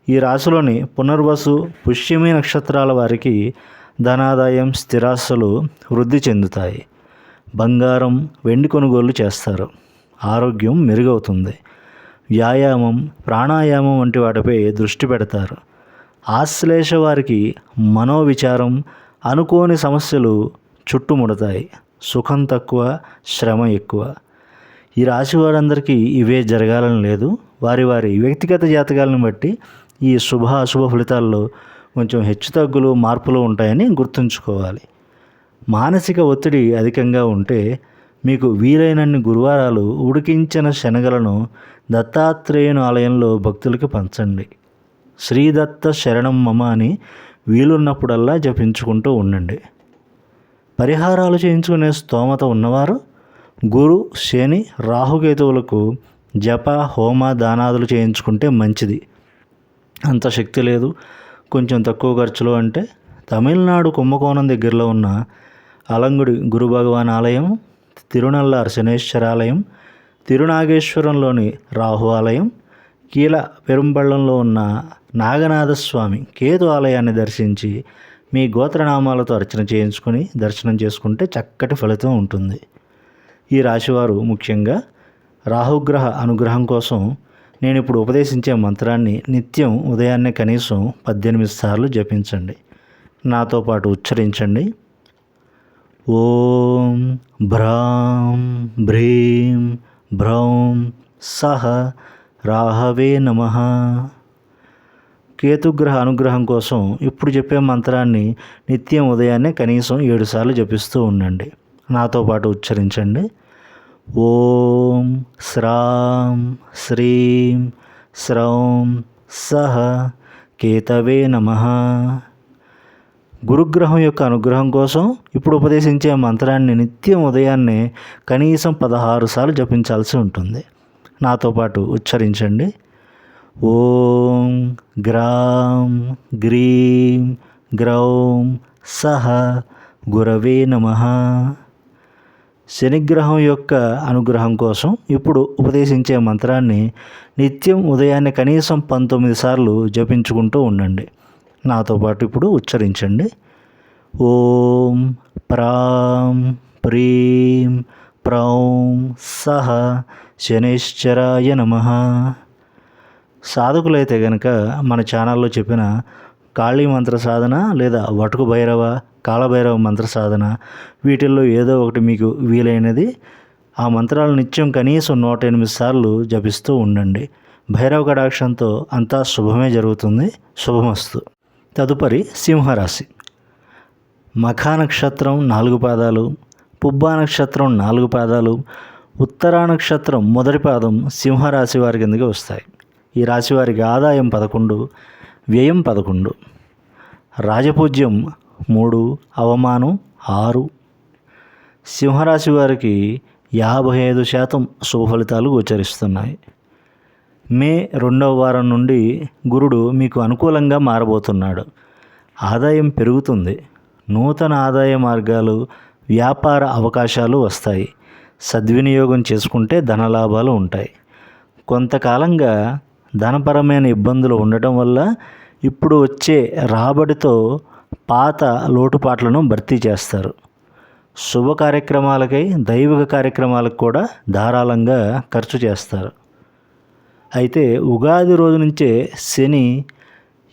ఈ రాశిలోని పునర్వసు, పుష్యమి నక్షత్రాల వారికి ధనాదాయం, స్థిరాస్తులు వృద్ధి చెందుతాయి. బంగారం, వెండి కొనుగోలు చేస్తారు. ఆరోగ్యం మెరుగవుతుంది. వ్యాయామం, ప్రాణాయామం వంటి వాటిపై దృష్టి పెడతారు. ఆశ్లేష వారికి మనోవిచారం, అనుకోని సమస్యలు చుట్టుముడతాయి. సుఖం తక్కువ, శ్రమ ఎక్కువ. ఈ రాశి వారందరికీ ఇవే జరగాలని లేదు. వారి వారి వ్యక్తిగత జాతకాలను బట్టి ఈ శుభ అశుభ ఫలితాల్లో కొంచెం హెచ్చుతగ్గులు, మార్పులు ఉంటాయని గుర్తుంచుకోవాలి. మానసిక ఒత్తిడి అధికంగా ఉంటే మీకు వీలైనన్ని గురువారాలు ఉడికించిన శనగలను దత్తాత్రేయుని ఆలయంలో భక్తులకి పంచండి. శ్రీదత్త శరణం మమ అని వీలున్నప్పుడల్లా జపించుకుంటూ ఉండండి. పరిహారాలు చేయించుకునే స్తోమత ఉన్నవారు గురు, శని, రాహుకేతువులకు జప, హోమ, దానాదులు చేయించుకుంటే మంచిది. అంత శక్తి లేదు, కొంచెం తక్కువ ఖర్చులో అంటే తమిళనాడు కుంభకోణం దగ్గరలో ఉన్న అలంగుడి గురు భగవాన్ ఆలయం, తిరునల్లార్ శనేశ్వర ఆలయం, తిరునాగేశ్వరంలోని రాహు ఆలయం, కీల పెరుంబళ్ళంలో ఉన్న నాగనాథస్వామి కేతు ఆలయాన్ని దర్శించి మీ గోత్రనామాలతో అర్చన చేయించుకొని దర్శనం చేసుకుంటే చక్కటి ఫలితం ఉంటుంది. ఈ రాశివారు ముఖ్యంగా రాహుగ్రహ అనుగ్రహం కోసం నేను ఇప్పుడు ఉపదేశించే మంత్రాన్ని నిత్యం ఉదయాన్నే కనీసం 18 సార్లు జపించండి. నాతో పాటు ఉచ్చరించండి. ఓం భ్రాం భ్రీం భ్రౌం సహ రాహవే నమః. కేతుగ్రహ అనుగ్రహం కోసం ఇప్పుడు చెప్పే మంత్రాన్ని నిత్యం ఉదయాన్నే కనీసం 7 సార్లు జపిస్తూ ఉండండి. నాతో పాటు ఉచ్చరించండి. ఓం శ్రాం శ్రీం శ్రౌం సహ కేతవే నమః. గురుగ్రహం యొక్క అనుగ్రహం కోసం ఇప్పుడు ఉపదేశించే మంత్రాన్ని నిత్యం ఉదయాన్నే కనీసం 16 సార్లు జపించాల్సి ఉంటుంది. నాతో పాటు ఉచ్చరించండి. ఓం గ్రాం గ్రీం గ్రౌం సహ గురవే నమః. శనిగ్రహం యొక్క అనుగ్రహం కోసం ఇప్పుడు ఉపదేశించే మంత్రాన్ని నిత్యం ఉదయాన్నే కనీసం 19 సార్లు జపించుకుంటూ ఉండండి. నాతో పాటు ఇప్పుడు ఉచ్చరించండి. ఓం ప్రాం ప్రీం ప్రౌం సహ శనైశ్చరాయ నమః. సాధకులైతే కనుక మన ఛానల్లో చెప్పిన కాళీ మంత్ర సాధన లేదా వటుకు భైరవ, కాలభైరవ మంత్ర సాధన వీటిల్లో ఏదో ఒకటి మీకు వీలైనది ఆ మంత్రాలు నిత్యం కనీసం 108 సార్లు జపిస్తూ ఉండండి. భైరవ కటాక్షంతో అంతా శుభమే జరుగుతుంది. శుభమస్తు. తదుపరి సింహరాశి. మఖా నక్షత్రం 4 పాదాలు, పుబ్బా నక్షత్రం 4 పాదాలు, ఉత్తరా నక్షత్రం మొదటి పాదం సింహరాశి వారి కిందకి వస్తాయి. ఈ రాశి వారికి ఆదాయం 11, వ్యయం 11, రాజపూజ్యం 3, అవమానం 6. సింహరాశి వారికి 55% శుభ ఫలితాలు గోచరిస్తున్నాయి. మే 2వ వారం నుండి గురుడు మీకు అనుకూలంగా మారబోతున్నాడు. ఆదాయం పెరుగుతుంది. నూతన ఆదాయ మార్గాలు, వ్యాపార అవకాశాలు వస్తాయి. సద్వినియోగం చేసుకుంటే ధనలాభాలు ఉంటాయి. కొంతకాలంగా ధనపరమైన ఇబ్బందులు ఉండటం వల్ల ఇప్పుడు వచ్చే రాబడితో పాత లోటుపాట్లను భర్తీ చేస్తారు. శుభ కార్యక్రమాలకై, దైవిక కార్యక్రమాలకు కూడా ధారాళంగా ఖర్చు చేస్తారు. అయితే ఉగాది రోజు నుంచే శని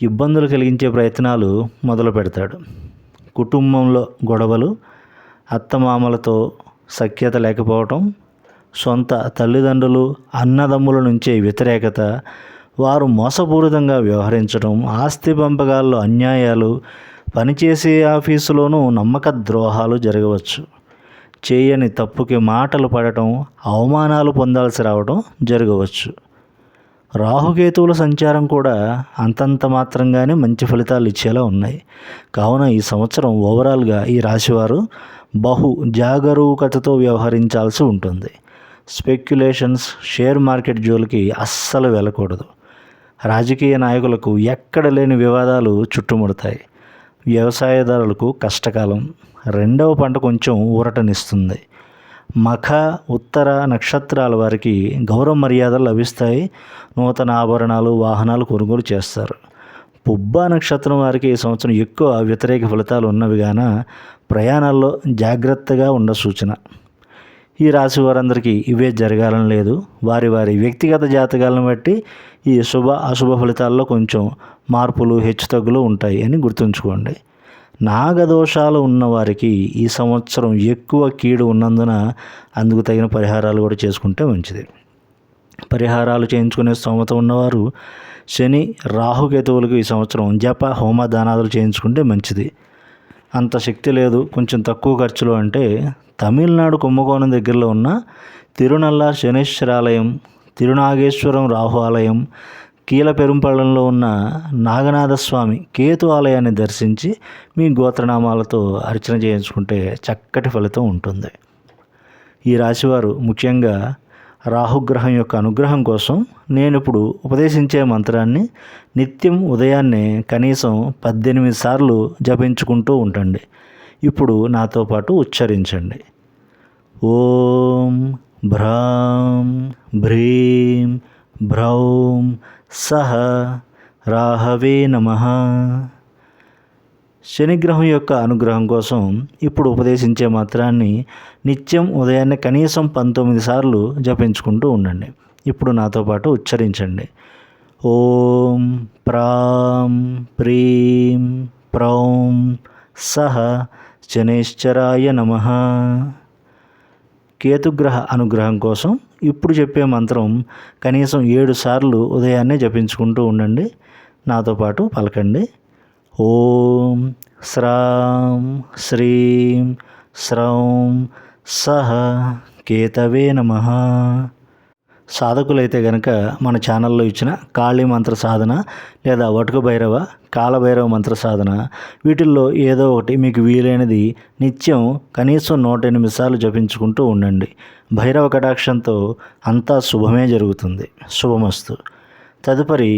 ఇబ్బందులు కలిగించే ప్రయత్నాలు మొదలు పెడతాడు. కుటుంబంలో గొడవలు, అత్తమామలతో సఖ్యత లేకపోవటం, సొంత తల్లిదండ్రులు, అన్నదమ్ముల నుంచే వ్యతిరేకత, వారు మోసపూరితంగా వ్యవహరించడం, ఆస్తి పంపకాల్లో అన్యాయాలు, పనిచేసే ఆఫీసులోనూ నమ్మక ద్రోహాలు జరగవచ్చు. చేయని తప్పుకి మాటలు పడటం, అవమానాలు పొందాల్సి రావడం జరగవచ్చు. రాహుకేతువుల సంచారం కూడా అంతంత మాత్రంగానే మంచి ఫలితాలు ఇచ్చేలా ఉన్నాయి. కావున ఈ సంవత్సరం ఓవరాల్గా ఈ రాశివారు బహు జాగరూకతతో వ్యవహరించాల్సి ఉంటుంది. స్పెక్యులేషన్స్, షేర్ మార్కెట్ జోలికి అస్సలు వెళ్ళకూడదు. రాజకీయ నాయకులకు ఎక్కడ లేని వివాదాలు చుట్టుముడతాయి. వ్యవసాయదారులకు కష్టకాలం. 2వ పంట కొంచెం ఊరటనిస్తుంది. మఖ, ఉత్తర నక్షత్రాల వారికి గౌరవ మర్యాదలు లభిస్తాయి. నూతన ఆభరణాలు, వాహనాలు కొనుగోలు చేస్తారు. పుబ్బా నక్షత్రం వారికి ఈ సంవత్సరం ఎక్కువ వ్యతిరేక ఫలితాలు ఉన్నవి గాన ప్రయాణాల్లో జాగ్రత్తగా ఉండ సూచన. ఈ రాశి వారందరికీ ఇవే జరగాలని లేదు. వారి వారి వ్యక్తిగత జాతకాలను బట్టి ఈ శుభ అశుభ ఫలితాల్లో కొంచెం మార్పులు, హెచ్చుతగ్గులు ఉంటాయి అని గుర్తుంచుకోండి. నాగదోషాలు ఉన్నవారికి ఈ సంవత్సరం ఎక్కువ కీడు ఉన్నందున అందుకు తగిన పరిహారాలు కూడా చేసుకుంటే మంచిది. పరిహారాలు చేయించుకునే స్తోమత ఉన్నవారు శని, రాహుకేతువులకు ఈ సంవత్సరం జప, హోమ, దానాదులు చేయించుకుంటే మంచిది. అంత శక్తి లేదు, కొంచెం తక్కువ ఖర్చులో అంటే తమిళనాడు కుంభకోణం దగ్గరలో ఉన్న తిరునల్లార్ శనేశ్వరాలయం, తిరునాగేశ్వరం రాహు ఆలయం, కీలపెరుంపళ్ళంలో ఉన్న నాగనాథస్వామి కేతు ఆలయాన్ని దర్శించి మీ గోత్రనామాలతో అర్చన చేయించుకుంటే చక్కటి ఫలితం ఉంటుంది. ఈ రాశివారు ముఖ్యంగా రాహుగ్రహం యొక్క అనుగ్రహం కోసం నేను ఇప్పుడు ఉపదేశించే మంత్రాన్ని నిత్యం ఉదయాన్నే కనీసం 18 సార్లు జపించుకుంటూ ఉండండి. ఇప్పుడు నాతో పాటు ఉచ్చరించండి. ఓం భ్రాం భ్రీం భ్రౌం సహ రాహవే నమః. శనిగ్రహం యొక్క అనుగ్రహం కోసం ఇప్పుడు ఉపదేశించే మంత్రాన్ని నిత్యం ఉదయాన్నే కనీసం 19 సార్లు జపించుకుంటూ ఉండండి. ఇప్పుడు నాతో పాటు ఉచ్చరించండి. ఓం ప్రాం ప్రీం ప్రౌం సహ శనైశ్చరాయ నమః. కేతుగ్రహ అనుగ్రహం కోసం ఇప్పుడు చెప్పే మంత్రం కనీసం 7 సార్లు ఉదయాన్నే జపించుకుంటూ ఉండండి. నాతో పాటు పలకండి. ఓం శ్రాం శ్రీం శ్రౌం సహ కేతవే నమః. సాధకులైతే కనుక మన ఛానల్లో ఇచ్చిన కాళీ మంత్ర సాధన లేదా వటుకు భైరవ, కాలభైరవ మంత్ర సాధన వీటిల్లో ఏదో ఒకటి మీకు వీలైనది నిత్యం కనీసం 108 సార్లు జపించుకుంటూ ఉండండి. భైరవ కటాక్షంతో అంతా శుభమే జరుగుతుంది. శుభమస్తు. తదుపరి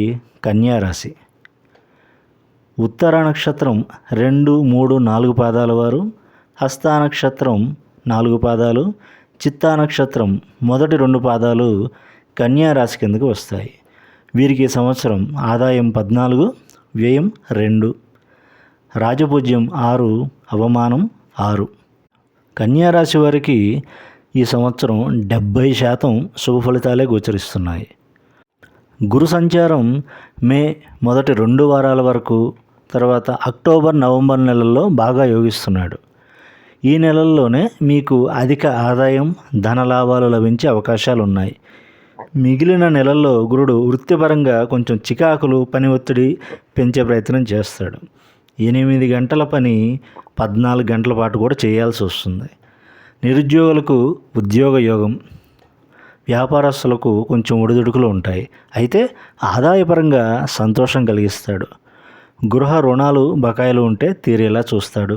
కన్యారాశి. ఉత్తర నక్షత్రం 2, 3, 4 పాదాల వారు, హస్తా నక్షత్రం 4 పాదాలు, చిత్తా నక్షత్రం మొదటి 2 పాదాలు కన్యారాశి కిందకు వస్తాయి. వీరికి ఈ సంవత్సరం ఆదాయం 14, వ్యయం 2. రాజపూజ్యం 6, అవమానం 6. కన్యారాశి వారికి ఈ సంవత్సరం 70% శుభ ఫలితాలే గోచరిస్తున్నాయి. గురు సంచారం మే మొదటి 2 వారాల వరకు, తర్వాత అక్టోబర్, నవంబర్ నెలల్లో బాగా యోగిస్తున్నాడు. ఈ నెలల్లోనే మీకు అధిక ఆదాయం, ధన లాభాలు లభించే అవకాశాలు ఉన్నాయి. మిగిలిన నెలల్లో గురుడు వృత్తిపరంగా కొంచెం చికాకులు, పని ఒత్తిడి పెంచే ప్రయత్నం చేస్తాడు. 8 గంటల పని 14 గంటల పాటు కూడా చేయాల్సి వస్తుంది. నిరుద్యోగులకు ఉద్యోగ యోగం, వ్యాపారస్తులకు కొంచెం ఒడిదుడుకులు ఉంటాయి. అయితే ఆదాయపరంగా సంతోషం కలిగిస్తాడు. గృహ రుణాలు, బకాయిలు ఉంటే తీరేలా చూస్తాడు.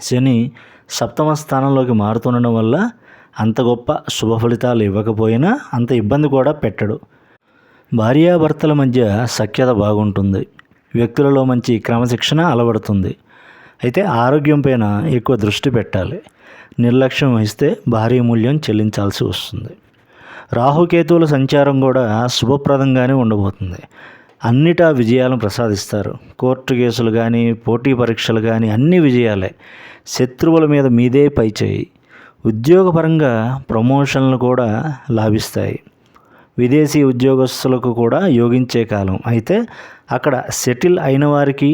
శని సప్తమ స్థానంలోకి మారుతుండడం వల్ల అంత గొప్ప శుభ ఫలితాలు ఇవ్వకపోయినా అంత ఇబ్బంది కూడా పెట్టడు. భార్యాభర్తల మధ్య సఖ్యత బాగుంటుంది. వ్యక్తులలో మంచి క్రమశిక్షణ అలవడుతుంది. అయితే ఆరోగ్యం పైన ఎక్కువ దృష్టి పెట్టాలి. నిర్లక్ష్యం వహిస్తే భారీ మూల్యం చెల్లించాల్సి వస్తుంది. రాహుకేతువుల సంచారం కూడా శుభప్రదంగానే ఉండబోతుంది. అన్నిటా విజయాలను ప్రసాదిస్తారు. కోర్టు కేసులు కానీ, పోటీ పరీక్షలు కానీ అన్ని విజయాలే. శత్రువుల మీద మీదే పైచేయి. ఉద్యోగపరంగా ప్రమోషన్లు కూడా లాభిస్తాయి. విదేశీ ఉద్యోగస్తులకు కూడా యోగించే కాలం. అయితే అక్కడ సెటిల్ అయిన వారికి,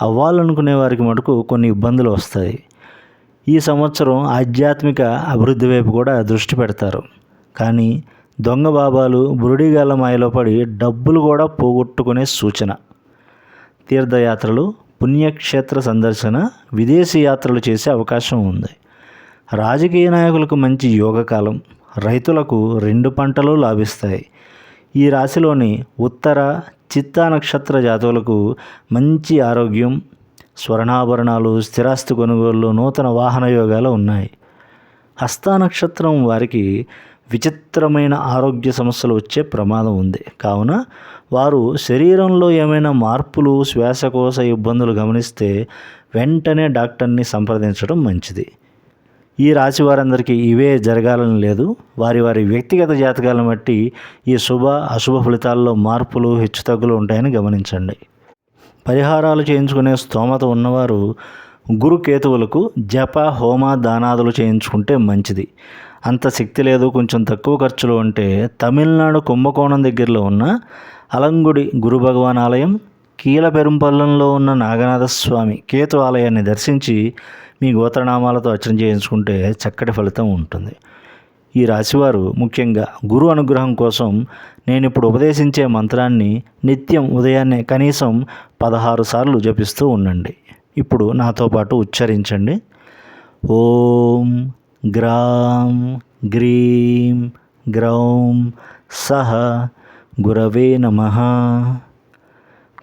అవ్వాలనుకునే వారికి మటుకు కొన్ని ఇబ్బందులు వస్తాయి. ఈ సంవత్సరం ఆధ్యాత్మిక అభివృద్ధి వైపు కూడా దృష్టి పెడతారు. కానీ దొంగ బాబాలు, బురుడిగాల మాయలో పడి డబ్బులు కూడా పోగొట్టుకునే సూచన. తీర్థయాత్రలు, పుణ్యక్షేత్ర సందర్శన, విదేశీ యాత్రలు చేసే అవకాశం ఉంది. రాజకీయ నాయకులకు మంచి యోగకాలం. రైతులకు 2 పంటలు లాభిస్తాయి. ఈ రాశిలోని ఉత్తర, చిత్తా నక్షత్ర జాతకులకు మంచి ఆరోగ్యం, స్వర్ణాభరణాలు, స్థిరాస్తి కొనుగోళ్ళు, నూతన వాహన యోగాలు ఉన్నాయి. హస్త నక్షత్రం వారికి విచిత్రమైన ఆరోగ్య సమస్యలు వచ్చే ప్రమాదం ఉంది. కావున వారు శరీరంలో ఏమైనా మార్పులు, శ్వాసకోశ ఇబ్బందులు గమనిస్తే వెంటనే డాక్టర్ని సంప్రదించడం మంచిది. ఈ రాశి వారందరికీ ఇవే జరగాలని లేదు. వారి వారి వ్యక్తిగత జాతకాలను బట్టి ఈ శుభ అశుభ ఫలితాల్లో మార్పులు, హెచ్చుతగ్గులు ఉంటాయని గమనించండి. పరిహారాలు చేయించుకునే స్తోమత ఉన్నవారు గురు కేతువులకు జప, హోమ, దానాదులు చేయించుకుంటే మంచిది. అంత శక్తి లేదు, కొంచెం తక్కువ ఖర్చులు అంటే తమిళనాడు కుంభకోణం దగ్గరలో ఉన్న అలంగుడి గురు భగవాన్ ఆలయం, కీలపెరుంపల్లంలో ఉన్న నాగనాథస్వామి కేతు ఆలయాన్ని దర్శించి మీ గోత్రనామాలతో అర్చన చేయించుకుంటే చక్కటి ఫలితం ఉంటుంది. ఈ రాశివారు ముఖ్యంగా గురు అనుగ్రహం కోసం నేను ఇప్పుడు ఉపదేశించే మంత్రాన్ని నిత్యం ఉదయాన్నే కనీసం 16 సార్లు జపిస్తూ ఉండండి. ఇప్పుడు నాతో పాటు ఉచ్చరించండి. ఓం గ్రాం గ్రీం గ్రౌం సహ గురవే నమః.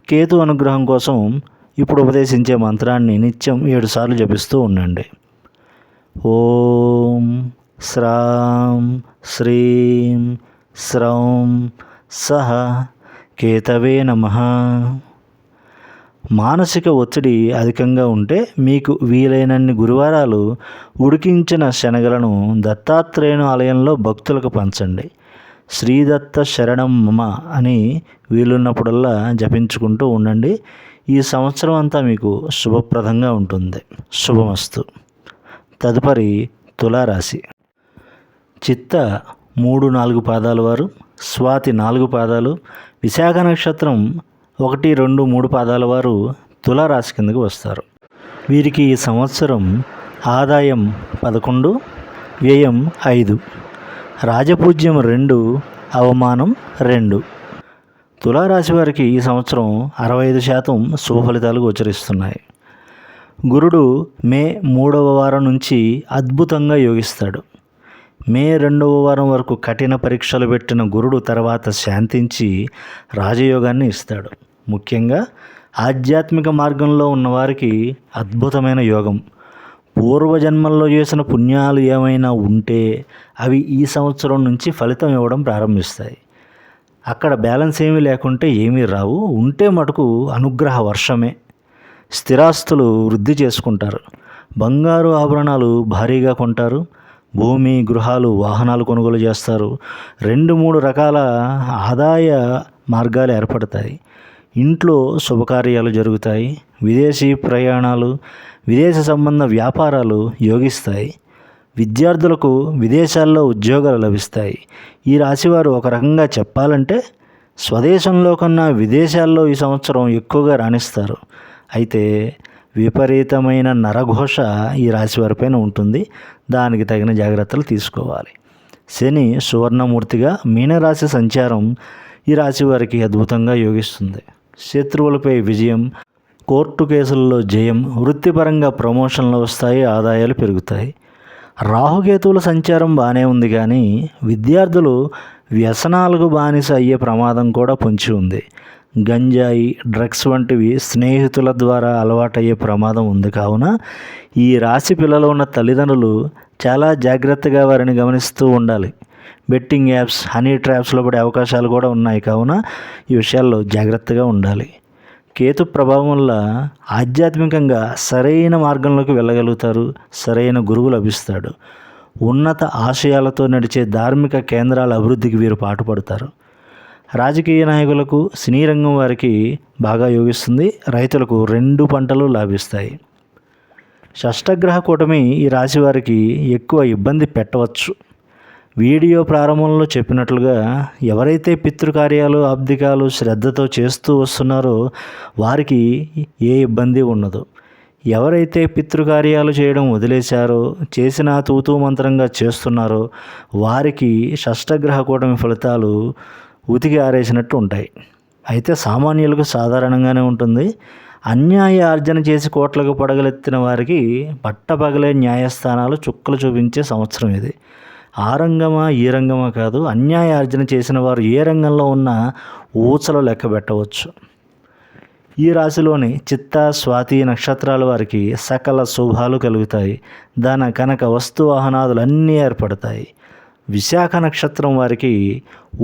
కేతు అనుగ్రహం కోసం ఇప్పుడు ఉపదేశించే మంత్రాన్ని నిత్యం 7 సార్లు జపిస్తూ ఉండండి. ఓం శ్రాం శ్రీం శ్రౌం సహ కేతవే నమః. మానసిక ఒత్తిడి అధికంగా ఉంటే మీకు వీలైనన్ని గురువారాలు ఉడికించిన శనగలను దత్తాత్రేయుని ఆలయంలో భక్తులకు పంచండి. శ్రీదత్త శరణం మమ అని వీలున్నప్పుడల్లా జపించుకుంటూ ఉండండి. ఈ సంవత్సరం అంతా మీకు శుభప్రదంగా ఉంటుంది. శుభమస్తు. తదుపరి తులారాశి. చిత్త 3, 4 పాదాల వారు, స్వాతి 4 పాదాలు, విశాఖ నక్షత్రం 1, 2, 3 పాదాల వారు తులారాశి కిందకు వస్తారు. వీరికి ఈ సంవత్సరం ఆదాయం 11, వ్యయం 5, రాజపూజ్యం 2, అవమానం 2. తులారాశి వారికి ఈ సంవత్సరం 65% శుభ ఫలితాలు గోచరిస్తున్నాయి. గురుడు మే 3వ వారం నుంచి అద్భుతంగా యోగిస్తాడు. మే 2వ వారం వరకు కఠిన పరీక్షలు పెట్టిన గురుడు తర్వాత శాంతించి రాజయోగాన్ని ఇస్తాడు. ముఖ్యంగా ఆధ్యాత్మిక మార్గంలో ఉన్నవారికి అద్భుతమైన యోగం. పూర్వజన్మల్లో చేసిన పుణ్యాలు ఏమైనా ఉంటే అవి ఈ సంవత్సరం నుంచి ఫలితం ఇవ్వడం ప్రారంభిస్తాయి. అక్కడ బ్యాలెన్స్ ఏమీ లేకుంటే ఏమీ రావు. ఉంటే మటుకు అనుగ్రహ వర్షమే. స్థిరాస్తులు వృద్ధి చేసుకుంటారు. బంగారు ఆభరణాలు భారీగా కొంటారు. భూమి, గృహాలు, వాహనాలు కొనుగోలు చేస్తారు. 2, 3 రకాల ఆదాయ మార్గాలు ఏర్పడతాయి. ఇంట్లో శుభకార్యాలు జరుగుతాయి. విదేశీ ప్రయాణాలు, విదేశ సంబంధ వ్యాపారాలు యోగిస్తాయి. విద్యార్థులకు విదేశాల్లో ఉద్యోగాలు లభిస్తాయి. ఈ రాశివారు ఒక రకంగా చెప్పాలంటే స్వదేశంలో కన్నా విదేశాల్లో ఈ సంవత్సరం ఎక్కువగా రాణిస్తారు. అయితే విపరీతమైన నరఘోష ఈ రాశివారిపైన ఉంటుంది. దానికి తగిన జాగ్రత్తలు తీసుకోవాలి. శని సువర్ణమూర్తిగా మీనరాశి సంచారం ఈ రాశి వారికి అద్భుతంగా యోగిస్తుంది. శత్రువులపై విజయం, కోర్టు కేసుల్లో జయం, వృత్తిపరంగా ప్రమోషన్లు వస్తాయి, ఆదాయాలు పెరుగుతాయి. రాహుకేతువుల సంచారం బాగానే ఉంది, కానీ విద్యార్థులు వ్యసనాలకు బానిస అయ్యే ప్రమాదం కూడా పొంచి ఉంది. గంజాయి, డ్రగ్స్ వంటివి స్నేహితుల ద్వారా అలవాటయ్యే ప్రమాదం ఉంది. కావున ఈ రాశి పిల్లలు ఉన్న తల్లిదండ్రులు చాలా జాగ్రత్తగా వారిని గమనిస్తూ ఉండాలి. బెట్టింగ్ యాప్స్, హనీ ట్రాప్స్లో పడే అవకాశాలు కూడా ఉన్నాయి. కావున ఈ విషయాల్లో జాగ్రత్తగా ఉండాలి. కేతు ప్రభావం వల్ల ఆధ్యాత్మికంగా సరైన మార్గంలోకి వెళ్ళగలుగుతారు. సరైన గురువు లభిస్తాడు. ఉన్నత ఆశయాలతో నడిచే ధార్మిక కేంద్రాల అభివృద్ధికి వీరు పాటుపడతారు. రాజకీయ నాయకులకు, సినీ రంగం వారికి బాగా యోగిస్తుంది. రైతులకు 2 పంటలు లాభిస్తాయి. షష్టగ్రహ కూటమి ఈ రాశి వారికి ఎక్కువ ఇబ్బంది పెట్టవచ్చు. వీడియో ప్రారంభంలో చెప్పినట్లుగా ఎవరైతే పితృకార్యాలు, ఆబ్దికాలు శ్రద్ధతో చేస్తూ వస్తున్నారో వారికి ఏ ఇబ్బంది ఉండదు. ఎవరైతే పితృకార్యాలు చేయడం వదిలేశారో, చేసిన తూతూ మంత్రంగా చేస్తున్నారో వారికి షష్టగ్రహ కూటమి ఫలితాలు ఉతికి ఆరేసినట్టు ఉంటాయి. అయితే సామాన్యులకు సాధారణంగానే ఉంటుంది. అన్యాయ ఆర్జన చేసి కోట్లకు పడగలెత్తిన వారికి పట్టపగలే న్యాయస్థానాలు చుక్కలు చూపించే సంవత్సరం ఇది. ఆ రంగమా ఈ రంగమా కాదు, అన్యాయ ఆర్జన చేసిన వారు ఏ రంగంలో ఉన్నా ఊచలు లెక్క పెట్టవచ్చు. ఈ రాశిలోని చిత్త, స్వాతి నక్షత్రాల వారికి సకల శుభాలు కలుగుతాయి. ధన, కనక, వస్తు వాహనాదులు అన్నీ ఏర్పడతాయి. విశాఖ నక్షత్రం వారికి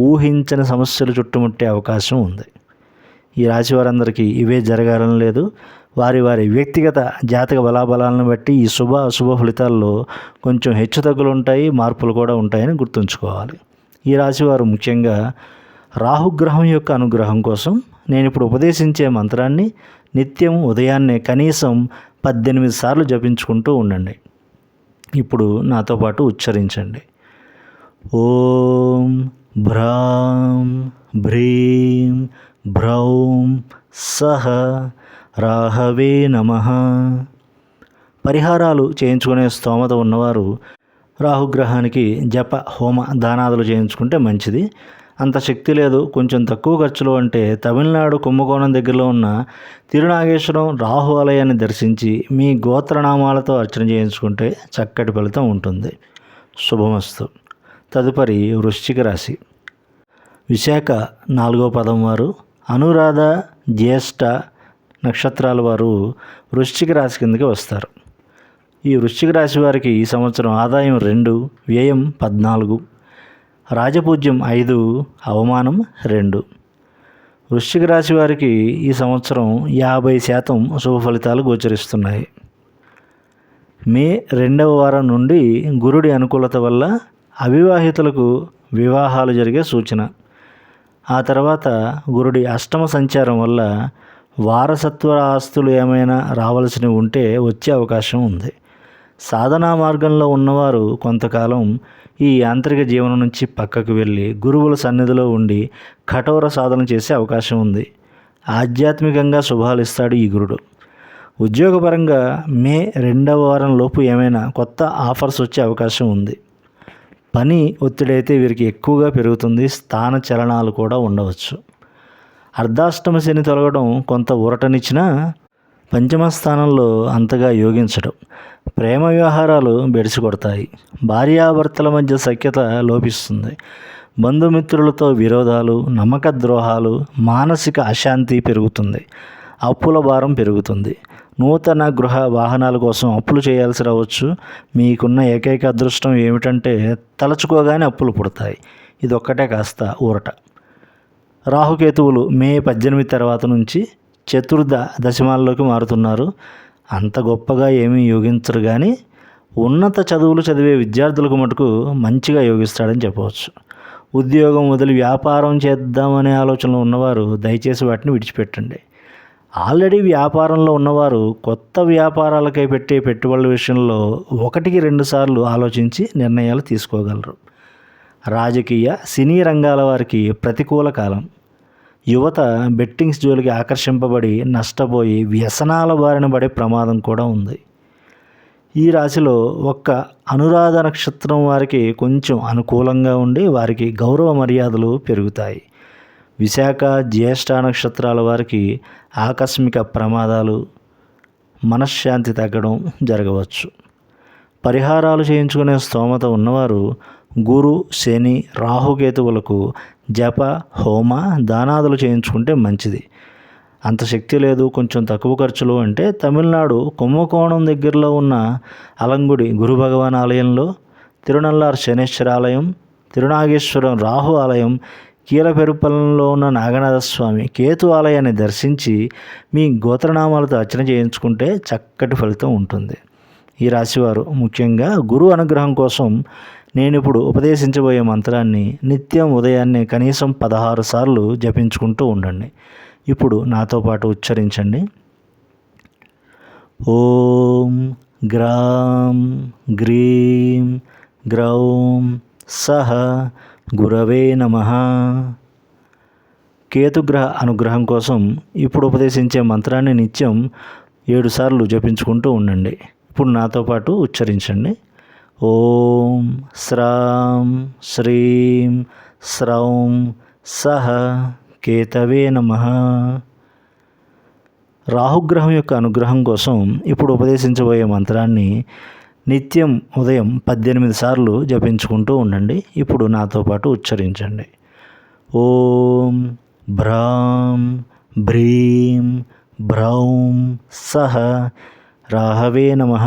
ఊహించని సమస్యలు చుట్టుముట్టే అవకాశం ఉంది. ఈ రాశి వారందరికీ ఇవే జరగాలని లేదు. వారి వారి వ్యక్తిగత జాతక బలాబలాలను బట్టి ఈ శుభ అశుభ ఫలితాల్లో కొంచెం హెచ్చుతగ్గులు ఉంటాయి, మార్పులు కూడా ఉంటాయని గుర్తుంచుకోవాలి. ఈ రాశివారు ముఖ్యంగా రాహుగ్రహం యొక్క అనుగ్రహం కోసం నేను ఇప్పుడు ఉపదేశించే మంత్రాన్ని నిత్యం ఉదయాన్నే కనీసం 18 సార్లు జపించుకుంటూ ఉండండి. ఇప్పుడు నాతో పాటు ఉచ్చరించండి. ఓం భ్రాం భ్రీం భ్రౌం సహ రాహవే నమః. పరిహారాలు చేయించుకునే స్తోమత ఉన్నవారు రాహుగ్రహానికి జప, హోమ, దానాదులు చేయించుకుంటే మంచిది. అంత శక్తి లేదు, కొంచెం తక్కువ ఖర్చులో అంటే తమిళనాడు కుంభకోణం దగ్గరలో ఉన్న తిరునాగేశ్వరం రాహు ఆలయాన్ని దర్శించి మీ గోత్రనామాలతో అర్చన చేయించుకుంటే చక్కటి ఫలితం ఉంటుంది. శుభమస్తు. తదుపరి వృశ్చిక రాశి. విశాఖ 4వ పదం వారు, అనురాధ, జ్యేష్ఠ నక్షత్రాల వారు వృశ్చిక రాశి కిందకి వస్తారు. ఈ వృశ్చిక రాశి వారికి ఈ సంవత్సరం ఆదాయం 2, వ్యయం 14, రాజపూజ్యం 5, అవమానం 2. వృశ్చిక రాశి వారికి ఈ సంవత్సరం 50% శుభ ఫలితాలు గోచరిస్తున్నాయి. మే 2వ వారం నుండి గురుడి అనుకూలత వల్ల అవివాహితులకు వివాహాలు జరిగే సూచన. ఆ తర్వాత గురుడి అష్టమ సంచారం వల్ల వారసత్వ ఆస్తులు ఏమైనా రావాల్సినవి ఉంటే వచ్చే అవకాశం ఉంది. సాధనా మార్గంలో ఉన్నవారు కొంతకాలం ఈ యాంత్రిక జీవనం నుంచి పక్కకు వెళ్ళి గురువుల సన్నిధిలో ఉండి కఠోర సాధన చేసే అవకాశం ఉంది. ఆధ్యాత్మికంగా శుభాలు ఇస్తాడు ఈ గురుడు. ఉద్యోగపరంగా మే 2వ వారం లోపు ఏమైనా కొత్త ఆఫర్స్ వచ్చే అవకాశం ఉంది. పని ఒత్తిడైతే వీరికి ఎక్కువగా పెరుగుతుంది. స్థాన చలనాలు కూడా ఉండవచ్చు. అర్ధాష్టమ శని తొలగడం కొంత ఊరటనిచ్చినా పంచమ స్థానంలో అంతగా యోగించడం. ప్రేమ వ్యవహారాలు బెడిసి కొడతాయి. భార్యాభర్తల మధ్య సఖ్యత లోపిస్తుంది. బంధుమిత్రులతో విరోధాలు, నమ్మక ద్రోహాలు, మానసిక అశాంతి పెరుగుతుంది. అప్పుల భారం పెరుగుతుంది. నూతన గృహ వాహనాల కోసం అప్పులు చేయాల్సి రావచ్చు. మీకున్న ఏకైక అదృష్టం ఏమిటంటే తలచుకోగానే అప్పులు పుడతాయి. ఇదొక్కటే కాస్త ఊరట. రాహుకేతువులు మే 18 తర్వాత నుంచి చతుర్థ దశమాల్లోకి మారుతున్నారు. అంత గొప్పగా ఏమీ యోగించరు, కానీ ఉన్నత చదువులు చదివే విద్యార్థులకు మటుకు మంచిగా యోగిస్తాడని చెప్పవచ్చు. ఉద్యోగం వదిలి వ్యాపారం చేద్దామనే ఆలోచనలో ఉన్నవారు దయచేసి వాటిని విడిచిపెట్టండి. ఆల్రెడీ వ్యాపారంలో ఉన్నవారు కొత్త వ్యాపారాలకై పెట్టే పెట్టుబడుల విషయంలో 1-2 సార్లు ఆలోచించి నిర్ణయాలు తీసుకోగలరు. రాజకీయ, సినీ రంగాల వారికి ప్రతికూల కాలం. యువత బెట్టింగ్స్ జోలికి ఆకర్షింపబడి నష్టపోయి వ్యసనాల బారిన పడే ప్రమాదం కూడా ఉంది. ఈ రాశిలో ఒక్క అనురాధ నక్షత్రం వారికి కొంచెం అనుకూలంగా ఉండి వారికి గౌరవ మర్యాదలు పెరుగుతాయి. విశాఖ, జ్యేష్ఠ నక్షత్రాల వారికి ఆకస్మిక ప్రమాదాలు, మనశ్శాంతి తగ్గడం జరగవచ్చు. పరిహారాలు చేయించుకునే స్తోమత ఉన్నవారు గురు, శని, రాహుకేతువులకు జప, హోమ, దానాదులు చేయించుకుంటే మంచిది. అంత శక్తి లేదు, కొంచెం తక్కువ ఖర్చులు అంటే తమిళనాడు కుంభకోణం దగ్గరలో ఉన్న అలంగుడి గురు భగవాన్ ఆలయంలో, తిరునల్లార్ శనేశ్వర ఆలయం, తిరునాగేశ్వరం రాహు ఆలయం, కీలపెరుపల్లంలో ఉన్న నాగనాథస్వామి కేతు ఆలయాన్ని దర్శించి మీ గోత్రనామాలతో అర్చన చేయించుకుంటే చక్కటి ఫలితం ఉంటుంది. ఈ రాశివారు ముఖ్యంగా గురు అనుగ్రహం కోసం నేను ఇప్పుడు ఉపదేశించబోయే మంత్రాన్ని నిత్యం ఉదయాన్నే కనీసం 16 సార్లు జపించుకుంటూ ఉండండి. ఇప్పుడు నాతో పాటు ఉచ్చరించండి. ఓం గ్రాం గ్రీం గ్రౌం సహ గురవే నమః. కేతుగ్రహ అనుగ్రహం కోసం ఇప్పుడు ఉపదేశించే మంత్రాన్ని నిత్యం 7 సార్లు జపించుకుంటూ ఉండండి. ఇప్పుడు నాతో పాటు ఉచ్చరించండి. ఓం శ్రాం శ్రీం శ్రౌం సహ కేతవే నమః. రాహుగ్రహం యొక్క అనుగ్రహం కోసం ఇప్పుడు ఉపదేశించబోయే మంత్రాన్ని నిత్యం ఉదయం 18 సార్లు జపించుకుంటూ ఉండండి. ఇప్పుడు నాతో పాటు ఉచ్చరించండి. ఓం భ్రాం భ్రీం భ్రౌం సహ రాహవే నమః.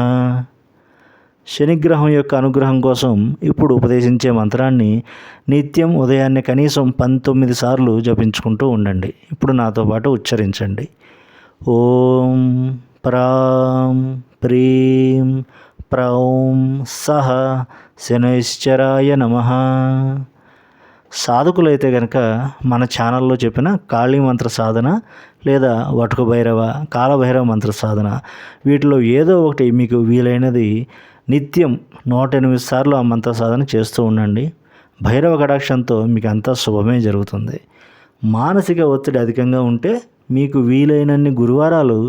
శనిగ్రహం యొక్క అనుగ్రహం కోసం ఇప్పుడు ఉపదేశించే మంత్రాన్ని నిత్యం ఉదయాన్నే కనీసం 19 సార్లు జపించుకుంటూ ఉండండి. ఇప్పుడు నాతో పాటు ఉచ్చరించండి. ఓం ప్రాం ప్రీం ప్రౌం సహ శనైశ్చరాయ నమః. సాధకులైతే కనుక మన ఛానల్లో చెప్పిన కాళీ మంత్ర సాధన లేదా వటుక భైరవ, కాలభైరవ మంత్ర సాధన వీటిలో ఏదో ఒకటి మీకు వీలైనది నిత్యం 108 సార్లు ఆ మంత్ర సాధన చేస్తూ ఉండండి. భైరవ కటాక్షంతో మీకు అంతా శుభమే జరుగుతుంది. మానసిక ఒత్తిడి అధికంగా ఉంటే మీకు వీలైనన్ని గురువారాలు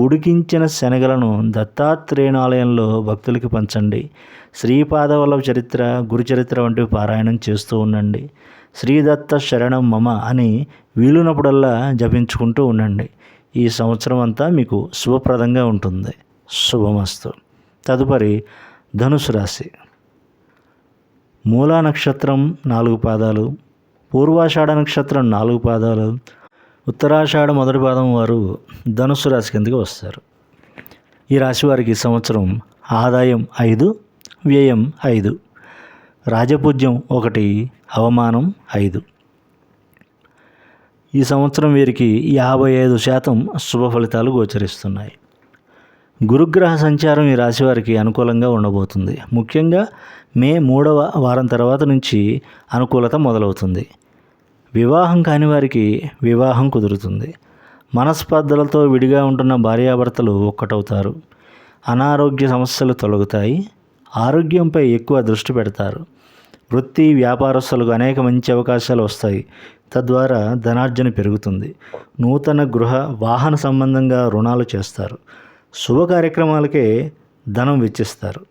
ఉడికించిన శనగలను దత్తాత్రేయుని ఆలయంలో భక్తులకి పంచండి. శ్రీపాదవల్లభ చరిత్ర, గురుచరిత్ర వంటివి పారాయణం చేస్తూ ఉండండి. శ్రీదత్త శరణం మమ అని వీలునప్పుడల్లా జపించుకుంటూ ఉండండి. ఈ సంవత్సరం అంతా మీకు శుభప్రదంగా ఉంటుంది. శుభమస్తు. తదుపరి ధనుసు రాశి. మూలా నక్షత్రం 4 పాదాలు, పూర్వాషాఢ నక్షత్రం 4 పాదాలు, ఉత్తరాషాఢ మొదటి పాదం వారు ధనుసు రాశి కిందకి వస్తారు. ఈ రాశి వారికి ఈ సంవత్సరం ఆదాయం 5, వ్యయం 5, రాజపూజ్యం 1, అవమానం 5. ఈ సంవత్సరం వీరికి 55% శుభ ఫలితాలు గోచరిస్తున్నాయి. గురుగ్రహ సంచారం ఈ రాశి వారికి అనుకూలంగా ఉండబోతుంది. ముఖ్యంగా మే 3వ వారం తర్వాత నుంచి అనుకూలత మొదలవుతుంది. వివాహం కాని వారికి వివాహం కుదురుతుంది. మనస్పర్ధలతో విడిగా ఉంటున్న భార్యాభర్తలు ఒక్కటవుతారు. అనారోగ్య సమస్యలు తొలగుతాయి. ఆరోగ్యంపై ఎక్కువ దృష్టి పెడతారు. వృత్తి వ్యాపారస్తులకు అనేక మంచి అవకాశాలు వస్తాయి. తద్వారా ధనార్జన పెరుగుతుంది. నూతన గృహ వాహన సంబంధంగా రుణాలు చేస్తారు. శుభ కార్యక్రమాలకే ధనం వెచ్చిస్తారు.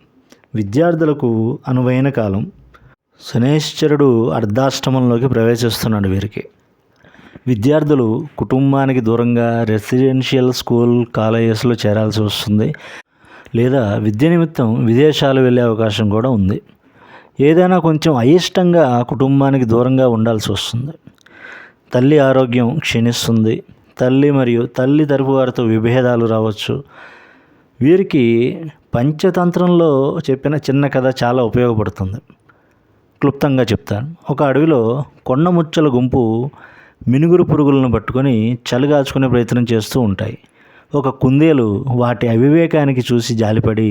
విద్యార్థులకు అనువైన కాలం. శనేశ్వరుడు అర్ధాష్టమంలోకి ప్రవేశిస్తున్నాడు వీరికి. విద్యార్థులు కుటుంబానికి దూరంగా రెసిడెన్షియల్ స్కూల్, కాలేజెస్లో చేరాల్సి వస్తుంది. లేదా విద్య నిమిత్తం విదేశాలు వెళ్ళే అవకాశం కూడా ఉంది. ఏదైనా కొంచెం అయిష్టంగా కుటుంబానికి దూరంగా ఉండాల్సి వస్తుంది. తల్లి ఆరోగ్యం క్షీణిస్తుంది. తల్లి మరియు తల్లి తరపు వారితో విభేదాలు రావచ్చు. వీరికి పంచతంత్రంలో చెప్పిన చిన్న కథ చాలా ఉపయోగపడుతుంది. క్లుప్తంగా చెప్తాను. ఒక అడవిలో కొండ ముచ్చల గుంపు మినుగురు పురుగులను పట్టుకొని చలిగాచుకునే ప్రయత్నం చేస్తూ ఉంటాయి. ఒక కుందేలు వాటి అవివేకానికి చూసి జాలిపడి,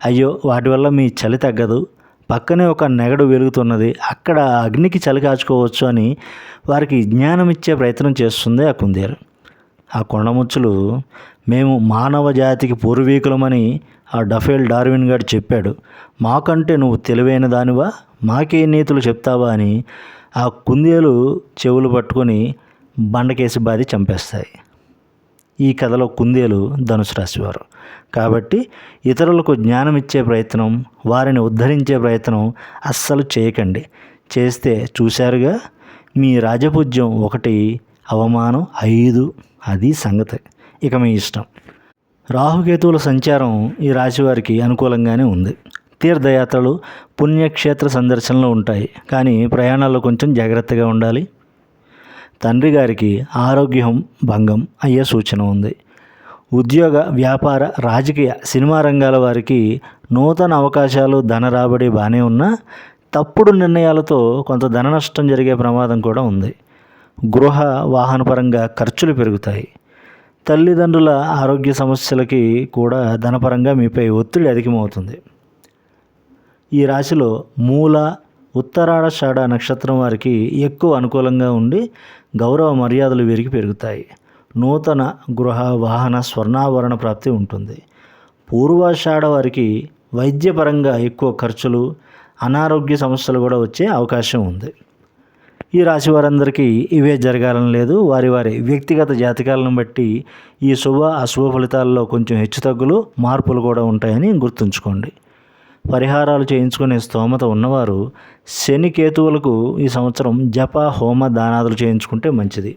అయ్యో వాటి వల్ల మీ చలి తగ్గదు, పక్కనే ఒక నెగడు వెలుగుతున్నది, అక్కడ అగ్నికి చలి కాచుకోవచ్చు అని వారికి జ్ఞానం ఇచ్చే ప్రయత్నం చేస్తుంది ఆ కుందేలు. ఆ కొండముచ్చులు మేము మానవ జాతికి పూర్వీకులమని ఆ డఫేల్ డార్విన్ గారు చెప్పాడు, మాకంటే నువ్వు తెలివైన దానివా, మాకే నీతులు చెప్తావా అని ఆ కుందేలు చెవులు పట్టుకొని బండకేసి బాది చంపేస్తాయి. ఈ కథలో కుందేలు ధనుసు రాశివారు కాబట్టి ఇతరులకు జ్ఞానం ఇచ్చే ప్రయత్నం, వారిని ఉద్ధరించే ప్రయత్నం అస్సలు చేయకండి. చేస్తే చూశారుగా, మీ రాజపూజ్యం 1, అవమానం 5. అది సంగతి. ఇక మీ ఇష్టం. రాహుకేతువుల సంచారం ఈ రాశివారికి అనుకూలంగానే ఉంది. తీర్థయాత్రలు, పుణ్యక్షేత్ర సందర్శనలు ఉంటాయి, కానీ ప్రయాణాల్లో కొంచెం జాగ్రత్తగా ఉండాలి. తండ్రి గారికి ఆరోగ్యం భంగం అయ్యే సూచన ఉంది. ఉద్యోగ, వ్యాపార, రాజకీయ, సినిమా రంగాల వారికి నూతన అవకాశాలు, ధన రాబడి బాగానే ఉన్నా తప్పుడు నిర్ణయాలతో కొంత ధన నష్టం జరిగే ప్రమాదం కూడా ఉంది. గృహ, వాహనపరంగా ఖర్చులు పెరుగుతాయి. తల్లిదండ్రుల ఆరోగ్య సమస్యలకి కూడా ధనపరంగా మీపై ఒత్తిడి అధికమవుతుంది. ఈ రాశిలో మూల, ఉత్తరాషాఢ నక్షత్రం వారికి ఎక్కువ అనుకూలంగా ఉండి గౌరవ మర్యాదలు వీరికి పెరుగుతాయి. నూతన గృహ, వాహన, స్వర్ణాభరణ ప్రాప్తి ఉంటుంది. పూర్వాషాఢ వారికి వైద్యపరంగా ఎక్కువ ఖర్చులు, అనారోగ్య సమస్యలు కూడా వచ్చే అవకాశం ఉంది. ఈ రాశి వారందరికీ ఇవే జరగాలని లేదు. వారి వారి వ్యక్తిగత జాతకాలను బట్టి ఈ శుభ అశుభ ఫలితాల్లో కొంచెం హెచ్చుతగ్గులు, మార్పులు కూడా ఉంటాయని గుర్తుంచుకోండి. పరిహారాలు చేయించుకునే స్తోమత ఉన్నవారు శని కేతువులకు ఈ సంవత్సరం జప, హోమ, దానాదులు చేయించుకుంటే మంచిది.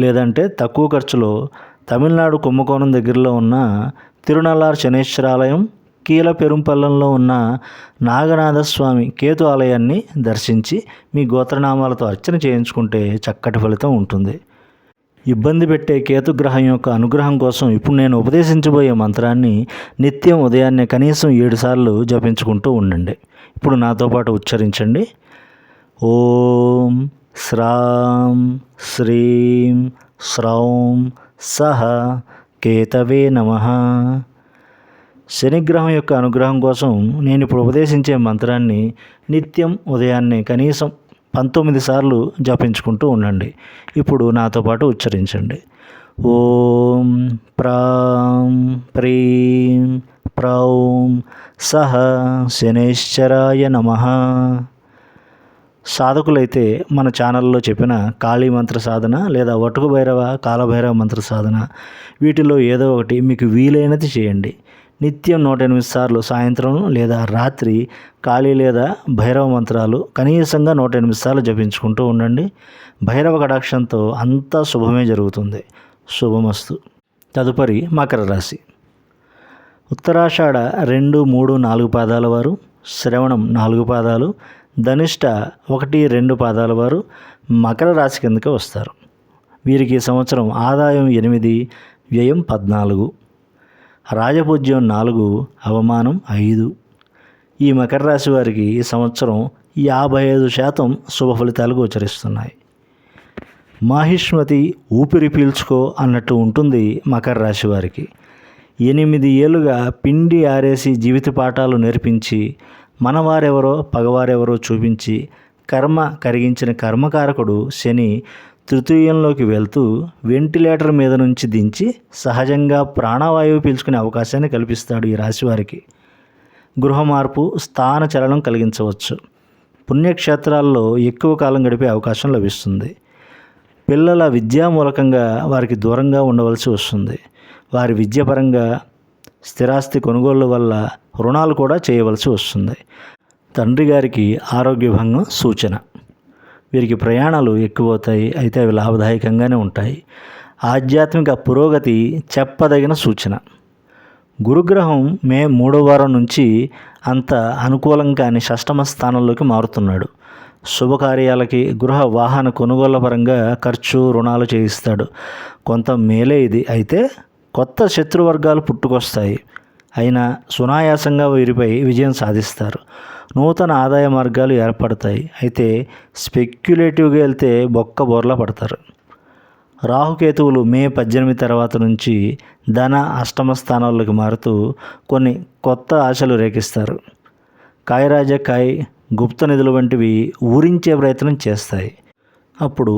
లేదంటే తక్కువ ఖర్చులో తమిళనాడు కుంభకోణం దగ్గరలో ఉన్న తిరునల్లార్ శనేశ్వరాలయం, కీల పెరుంపల్లంలో ఉన్న నాగనాథస్వామి కేతు ఆలయాన్ని దర్శించి మీ గోత్రనామాలతో అర్చన చేయించుకుంటే చక్కటి ఫలితం ఉంటుంది. ఇబ్బంది పెట్టే కేతుగ్రహం యొక్క అనుగ్రహం కోసం ఇప్పుడు నేను ఉపదేశించబోయే మంత్రాన్ని నిత్యం ఉదయాన్నే కనీసం 7 సార్లు జపించుకుంటూ ఉండండి. ఇప్పుడు నాతో పాటు ఉచ్చరించండి. ఓం శ్రాం శ్రీం శ్రౌం సహ కేతవే నమః. శనిగ్రహం యొక్క అనుగ్రహం కోసం నేను ఇప్పుడు ఉపదేశించే మంత్రాన్ని నిత్యం ఉదయాన్నే కనీసం 19 సార్లు జపించుకుంటూ ఉండండి. ఇప్పుడు నాతో పాటు ఉచ్చరించండి. ఓం ప్రాం ప్రీం ప్రౌం సహ శనేశ్వరాయ నమః. సాధకులైతే మన ఛానల్లో చెప్పిన కాళీ మంత్ర సాధన లేదా వటుకు భైరవ, కాలభైరవ మంత్ర సాధన, వీటిలో ఏదో ఒకటి మీకు వీలైనది చేయండి. నిత్యం 108 సార్లు సాయంత్రం లేదా రాత్రి కాళీ లేదా భైరవ మంత్రాలు కనీసంగా 108 సార్లు జపించుకుంటూ ఉండండి. భైరవ కటాక్షంతో అంతా శుభమే జరుగుతుంది. శుభమస్తు. తదుపరి మకర రాశి. ఉత్తరాషాఢ 2, 3, 4 పాదాల వారు, శ్రవణం 4 పాదాలు, ధనిష్ట 1, 2 పాదాల వారు మకర రాశి కిందకి వస్తారు. వీరికి ఈ సంవత్సరం ఆదాయం 8, వ్యయం 14, రాజపూజ్యం 4, అవమానం 5. ఈ మకర రాశి వారికి ఈ సంవత్సరం 55% శుభ ఫలితాలు గోచరిస్తున్నాయి. మాహిష్మతి ఊపిరి పీల్చుకో అన్నట్టు ఉంటుంది మకర రాశి వారికి. 8 ఏళ్ళుగా పిండి ఆరేసి జీవిత పాఠాలు నేర్పించి మనవారెవరో పగవారెవరో చూపించి కర్మ కరిగించిన కర్మకారకుడు శని తృతీయంలోకి వెళ్తూ వెంటిలేటర్ మీద నుంచి దించి సహజంగా ప్రాణవాయువు పీల్చుకునే అవకాశాన్ని కల్పిస్తాడు ఈ రాశివారికి. గృహ మార్పు, స్థాన చలనం కలిగించవచ్చు. పుణ్యక్షేత్రాల్లో ఎక్కువ కాలం గడిపే అవకాశం లభిస్తుంది. పిల్లల విద్యా మూలకంగా వారికి దూరంగా ఉండవలసి వస్తుంది. వారి విద్యపరంగా స్థిరాస్తి కొనుగోళ్ల వల్ల రుణాలు కూడా చేయవలసి వస్తుంది. తండ్రి గారికి ఆరోగ్య భంగం సూచన. వీరికి ప్రయాణాలు ఎక్కువవుతాయి, అయితే అవి లాభదాయకంగానే ఉంటాయి. ఆధ్యాత్మిక పురోగతి చెప్పదగిన సూచన. గురుగ్రహం మే 3వ వారం నుంచి అంత అనుకూలం కాని షష్టమ స్థానంలోకి మారుతున్నాడు. శుభకార్యాలకి, గృహ వాహన కొనుగోళ్ల పరంగా ఖర్చు, రుణాలు చేయిస్తాడు. కొంత మేలే ఇది. అయితే కొత్త శత్రువర్గాలు పుట్టుకొస్తాయి. అయినా సునాయాసంగా వీరిపై విజయం సాధిస్తారు. నూతన ఆదాయ మార్గాలు ఏర్పడతాయి. అయితే స్పెక్యులేటివ్గా వెళ్తే బొక్క బోర్లా పడతారు. రాహుకేతువులు మే 18 తర్వాత నుంచి ధన, అష్టమ స్థానాల్లోకి మారుతూ కొన్ని కొత్త ఆశలు రేకిస్తారు. కాయరాజ కాయ్, గుప్త నిధులు వంటివి ఊరించే ప్రయత్నం చేస్తాయి. అప్పుడు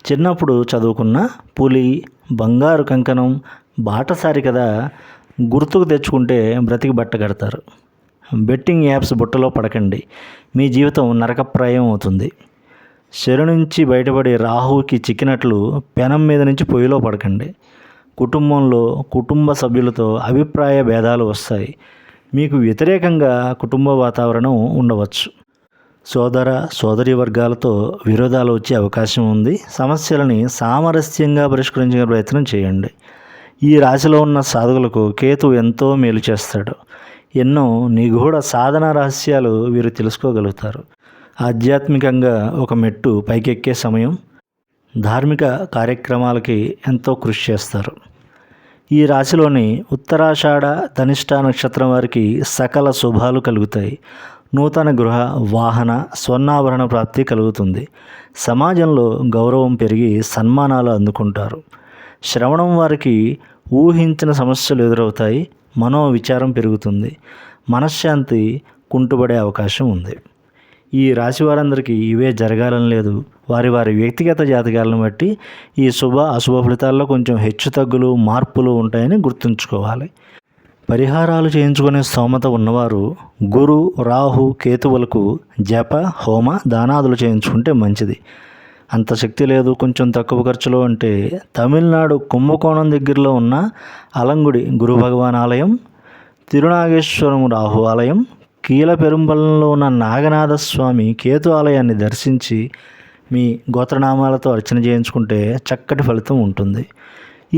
చిన్నప్పుడు చదువుకున్న పులి, బంగారు కంకణం, బాటసారి కథ గుర్తుకు తెచ్చుకుంటే బ్రతికి బట్ట కడతారు. బెట్టింగ్ యాప్స్ బుట్టలో పడకండి, మీ జీవితం నరకప్రాయం అవుతుంది. చెరు నుంచి బయటపడి రాహుకి చిక్కినట్లు పెనం మీద నుంచి పొయ్యిలో పడకండి. కుటుంబంలో కుటుంబ సభ్యులతో అభిప్రాయ భేదాలు వస్తాయి. మీకు వ్యతిరేకంగా కుటుంబ వాతావరణం ఉండవచ్చు. సోదర సోదరి వర్గాలతో విరోధాలు వచ్చే అవకాశం ఉంది. సమస్యలని సామరస్యంగా పరిష్కరించే ప్రయత్నం చేయండి. ఈ రాశిలో ఉన్న సాధకులకు కేతు ఎంతో మేలు చేస్తాడు. ఎన్నో నిగూఢ సాధన రహస్యాలు వీరు తెలుసుకోగలుగుతారు. ఆధ్యాత్మికంగా ఒక మెట్టు పైకెక్కే సమయం. ధార్మిక కార్యక్రమాలకి ఎంతో కృషి చేస్తారు. ఈ రాశిలోని ఉత్తరాషాఢ ధనిష్ట నక్షత్రం వారికి సకల శుభాలు కలుగుతాయి. నూతన గృహ, వాహన, స్వర్ణాభరణ ప్రాప్తి కలుగుతుంది. సమాజంలో గౌరవం పెరిగి సన్మానాలు అందుకుంటారు. శ్రవణం వారికి ఊహించిన సమస్యలు ఎదురవుతాయి. మనోవిచారం పెరుగుతుంది. మనశ్శాంతి కుంటుపడే అవకాశం ఉంది. ఈ రాశి వారందరికీ ఇవే జరగాలని లేదు. వారి వారి వ్యక్తిగత జాతకాలను బట్టి ఈ శుభ అశుభ ఫలితాల్లో కొంచెం హెచ్చుతగ్గులు, మార్పులు ఉంటాయని గుర్తుంచుకోవాలి. పరిహారాలు చేయించుకునే స్తోమత ఉన్నవారు గురు, రాహు, కేతువులకు జప, హోమ, దానాదులు చేయించుకుంటే మంచిది. అంత శక్తి లేదు, కొంచెం తక్కువ ఖర్చులో అంటే తమిళనాడు కుంభకోణం దగ్గరలో ఉన్న అలంగుడి గురు భగవాన్ ఆలయం, తిరునాగేశ్వరం రాహు ఆలయం, కీలపెరుంబలంలో ఉన్న నాగనాథస్వామి కేతు ఆలయాన్ని దర్శించి మీ గోత్రనామాలతో అర్చన చేయించుకుంటే చక్కటి ఫలితం ఉంటుంది.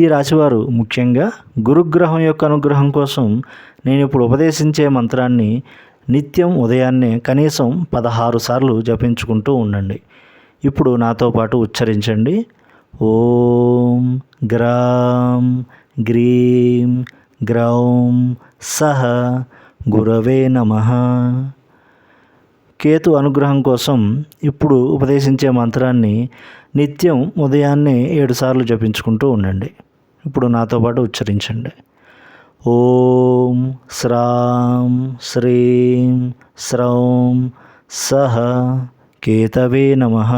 ఈ రాశివారు ముఖ్యంగా గురుగ్రహం యొక్క అనుగ్రహం కోసం నేను ఇప్పుడు ఉపదేశించే మంత్రాన్ని నిత్యం ఉదయాన్నే కనీసం 16 సార్లు జపించుకుంటూ ఉండండి. ఇప్పుడు నాతో పాటు ఉచ్చరించండి. ఓం గ్రాం గ్రీం గ్రౌం సహ గురవే నమః. కేతు అనుగ్రహం కోసం ఇప్పుడు ఉపదేశించే మంత్రాన్ని నిత్యం ఉదయాన్నే 7 సార్లు జపించుకుంటూ ఉండండి. ఇప్పుడు నాతో పాటు ఉచ్చరించండి. ఓం శ్రాం శ్రీం శ్రౌం సహ కేతవే నమః.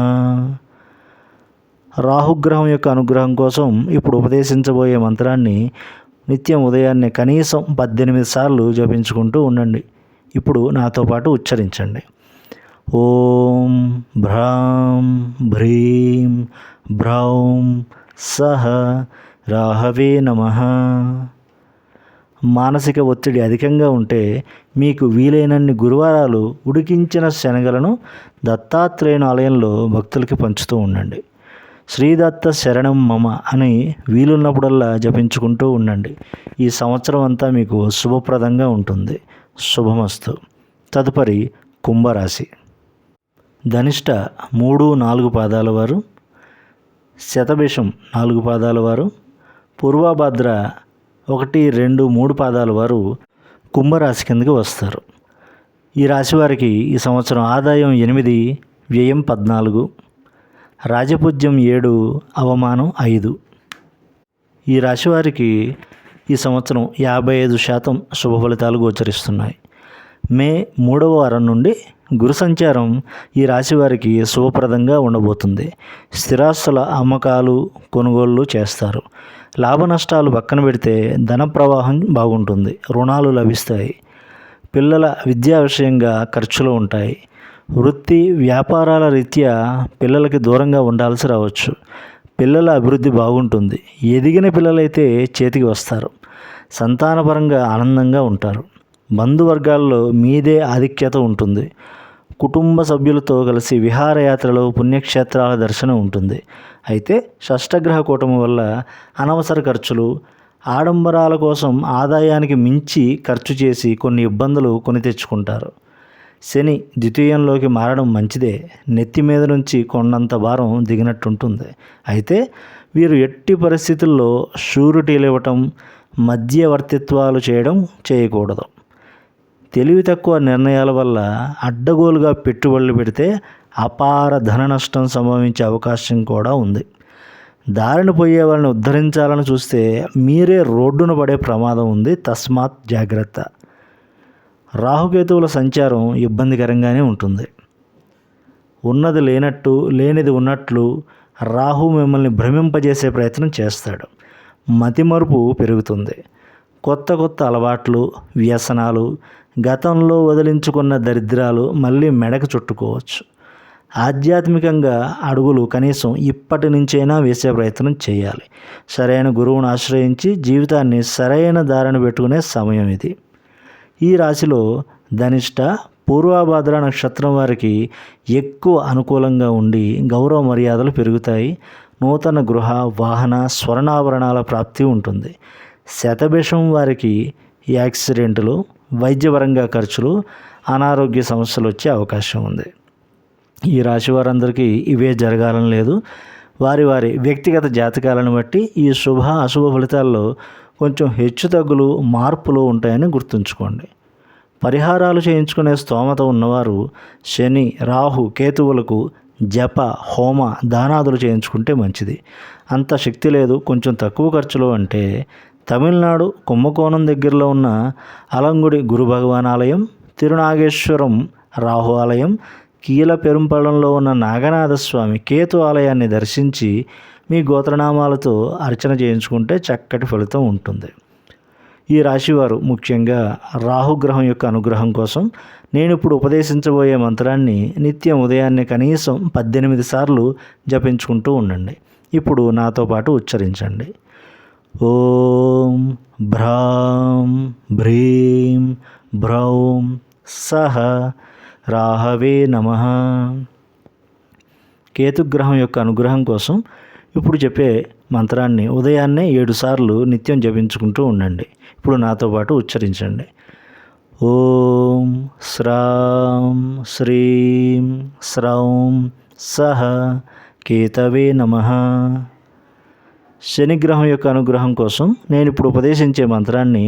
రాహుగ్రహం యొక్క అనుగ్రహం కోసం ఇప్పుడు ఉపదేశించబోయే మంత్రాన్ని నిత్యం ఉదయాన్నే కనీసం 18 సార్లు జపించుకుంటూ ఉండండి. ఇప్పుడు నాతో పాటు ఉచ్చరించండి. ఓం భ్రాం భ్రీం భ్రౌం సహ రాహవే నమః. మానసిక ఒత్తిడి అధికంగా ఉంటే మీకు వీలైనన్ని గురువారాలు ఉడికించిన శనగలను దత్తాత్రేయుని ఆలయంలో భక్తులకి పంచుతూ ఉండండి. శ్రీదత్త శరణం మమ అని వీలున్నప్పుడల్లా జపించుకుంటూ ఉండండి. ఈ సంవత్సరం అంతా మీకు శుభప్రదంగా ఉంటుంది. శుభమస్తు. తదుపరి కుంభరాశి. ధనిష్ట 3, 4 పాదాల వారు, శతభిషం 4 పాదాల వారు, పూర్వభద్ర 1, 2, 3 పాదాల వారు కుంభరాశి కిందకి వస్తారు. ఈ రాశి వారికి ఈ సంవత్సరం ఆదాయం 8, వ్యయం 14, రాజపూజ్యం 7, అవమానం 5. ఈ రాశి వారికి ఈ సంవత్సరం 55% శుభ ఫలితాలు గోచరిస్తున్నాయి. మే 3వ వారం నుండి గురు సంచారం ఈ రాశి వారికి శుభప్రదంగా ఉండబోతుంది. స్థిరాస్తుల అమ్మకాలు, కొనుగోళ్ళు చేస్తారు. లాభ నష్టాలు పక్కన పెడితే ధన ప్రవాహం బాగుంటుంది. రుణాలు లభిస్తాయి. పిల్లల విద్యా విషయంగా ఖర్చులు ఉంటాయి. వృత్తి వ్యాపారాల రీత్యా పిల్లలకి దూరంగా ఉండాల్సి రావచ్చు. పిల్లల అభివృద్ధి బాగుంటుంది. ఎదిగిన పిల్లలైతే చేతికి వస్తారు. సంతానపరంగా ఆనందంగా ఉంటారు. బంధువర్గాల్లో మీదే ఆధిక్యత ఉంటుంది. కుటుంబ సభ్యులతో కలిసి విహారయాత్రలు, పుణ్యక్షేత్రాల దర్శనం ఉంటుంది. అయితే షష్టగ్రహ కూటమి వల్ల అనవసర ఖర్చులు, ఆడంబరాల కోసం ఆదాయానికి మించి ఖర్చు చేసి కొన్ని ఇబ్బందులు కొని తెచ్చుకుంటారు. శని ద్వితీయంలోకి మారడం మంచిదే. నెత్తి మీద నుంచి కొండంత భారం దిగినట్టుంటుంది. అయితే వీరు ఎట్టి పరిస్థితుల్లో షూరిటీలు ఇవ్వటం, మధ్యవర్తిత్వాలు చేయకూడదు. తెలివి తక్కువ నిర్ణయాల వల్ల అడ్డగోలుగా పెట్టుబడులు పెడితే అపార ధన నష్టం సంభవించే అవకాశం కూడా ఉంది. దారిన పోయే వాళ్ళని ఉద్ధరించాలని చూస్తే మీరే రోడ్డున పడే ప్రమాదం ఉంది. తస్మాత్ జాగ్రత్త. రాహుకేతువుల సంచారం ఇబ్బందికరంగానే ఉంటుంది. ఉన్నది లేనట్టు లేనిది ఉన్నట్లు రాహు మిమ్మల్ని భ్రమింపజేసే ప్రయత్నం చేస్తాడు. మతిమరుపు పెరుగుతుంది. కొత్త కొత్త అలవాట్లు, వ్యసనాలు, గతంలో వదిలించుకున్న దరిద్రాలు మళ్ళీ మెడకు చుట్టుకోవచ్చు. ఆధ్యాత్మికంగా అడుగులు కనీసం ఇప్పటి నుంచైనా వేసే ప్రయత్నం చేయాలి. సరైన గురువును ఆశ్రయించి జీవితాన్ని సరైన దారిన పెట్టుకునే సమయం ఇది. ఈ రాశిలో ధనిష్ట, పూర్వభాద్ర నక్షత్రం వారికి ఎక్కువ అనుకూలంగా ఉండి గౌరవ మర్యాదలు పెరుగుతాయి. నూతన గృహ, వాహన, స్వర్ణాభరణాల ప్రాప్తి ఉంటుంది. శతభిషం వారికి యాక్సిడెంట్లు, వైద్యపరంగా ఖర్చులు, అనారోగ్య సమస్యలు వచ్చే అవకాశం ఉంది. ఈ రాశి వారందరికీ ఇవే జరగాలని లేదు. వారి వారి వ్యక్తిగత జాతకాలను బట్టి ఈ శుభ అశుభ ఫలితాల్లో కొంచెం హెచ్చుతగ్గులు, మార్పులు ఉంటాయని గుర్తుంచుకోండి. పరిహారాలు చేయించుకునే స్తోమత ఉన్నవారు శని, రాహు, కేతువులకు జప, హోమ, దానాదులు చేయించుకుంటే మంచిది. అంత శక్తి లేదు, కొంచెం తక్కువ ఖర్చులో అంటే తమిళనాడు కుంభకోణం దగ్గరలో ఉన్న అలంగుడి గురు భగవాన్ ఆలయం, తిరునాగేశ్వరం రాహు ఆలయం, కీల పెరుంపళంలో ఉన్న నాగనాథస్వామి కేతు ఆలయాన్ని దర్శించి మీ గోత్రనామాలతో అర్చన చేయించుకుంటే చక్కటి ఫలితం ఉంటుంది. ఈ రాశివారు ముఖ్యంగా రాహుగ్రహం యొక్క అనుగ్రహం కోసం నేను ఇప్పుడు ఉపదేశించబోయే మంత్రాన్ని నిత్యం ఉదయాన్నే కనీసం 18 సార్లు జపించుకుంటూ ఉండండి. ఇప్పుడు నాతో పాటు ఉచ్చరించండి. ఓం భ్రాం భ్రీం భ్రౌం సహ రాహవే నమః. కేతుగ్రహం యొక్క అనుగ్రహం కోసం ఇప్పుడు చెప్పే మంత్రాన్ని ఉదయాన్నే 7 సార్లు నిత్యం జపించుకుంటూ ఉండండి. ఇప్పుడు నాతో పాటు ఉచ్చరించండి. ఓం శ్రాం శ్రీం శ్రౌం సహ కేతవే నమః. శనిగ్రహం యొక్క అనుగ్రహం కోసం నేను ఇప్పుడు ఉపదేశించే మంత్రాన్ని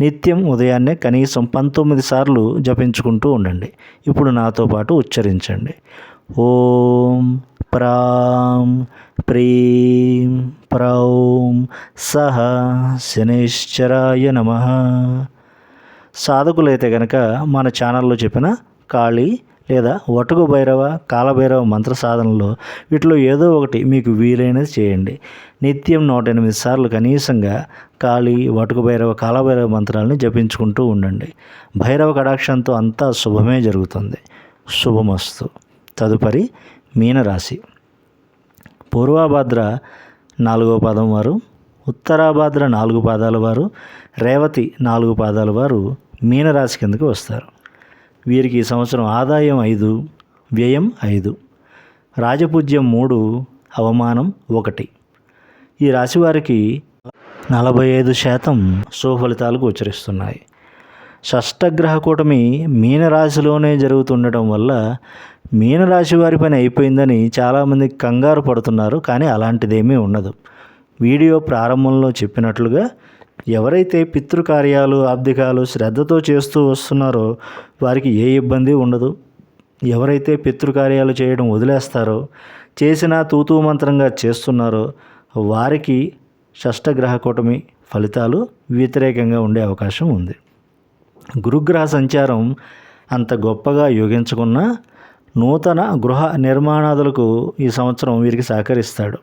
నిత్యం ఉదయాన్నే కనీసం 19 సార్లు జపించుకుంటూ ఉండండి. ఇప్పుడు నాతో పాటు ఉచ్చరించండి. ఓం ప్రాం ప్రీం ప్రౌం సహ శనైశ్చరాయ నమః. సాధకులైతే కనుక మన ఛానల్లో చెప్పిన కాళీ లేదా వటుకు భైరవ, కాలభైరవ మంత్ర సాధనలో వీటిలో ఏదో ఒకటి మీకు వీలైనది చేయండి. నిత్యం 108 సార్లు కనీసంగా కాళీ, వటుకు భైరవ, కాలభైరవ మంత్రాలని జపించుకుంటూ ఉండండి. భైరవ కటాక్షంతో అంతా శుభమే జరుగుతుంది. శుభమస్తు. తదుపరి మీనరాశి. పూర్వభాద్ర 4వ పాదం వారు, ఉత్తరాభాద్ర 4 పాదాల వారు, రేవతి 4 పాదాల వారు మీనరాశి కిందకు వస్తారు. వీరికి ఈ సంవత్సరం ఆదాయం 5, వ్యయం 5, రాజపూజ్యం 3, అవమానం 1. ఈ రాశి వారికి 45% శుభఫలితాలు గోచరిస్తున్నాయి. షష్టగ్రహ కూటమి మీనరాశిలోనే జరుగుతుండటం వల్ల మీనరాశి వారి పని అయిపోయిందని చాలామంది కంగారు పడుతున్నారు. కానీ అలాంటిదేమీ ఉండదు. వీడియో ప్రారంభంలో చెప్పినట్లుగా ఎవరైతే పితృకార్యాలు, ఆబ్దికాలు శ్రద్ధతో చేస్తూ వస్తున్నారో వారికి ఏ ఇబ్బంది ఉండదు. ఎవరైతే పితృకార్యాలు చేయడం వదిలేస్తారో, చేసినా తూతూ మంత్రంగా చేస్తున్నారో వారికి షష్టగ్రహ కూటమి ఫలితాలు వ్యతిరేకంగా ఉండే అవకాశం ఉంది. గురుగ్రహ సంచారం అంత గొప్పగా యోగించుకున్నా నూతన గృహ నిర్మాణాదులకు ఈ సంవత్సరం వీరికి సహకరిస్తాడు.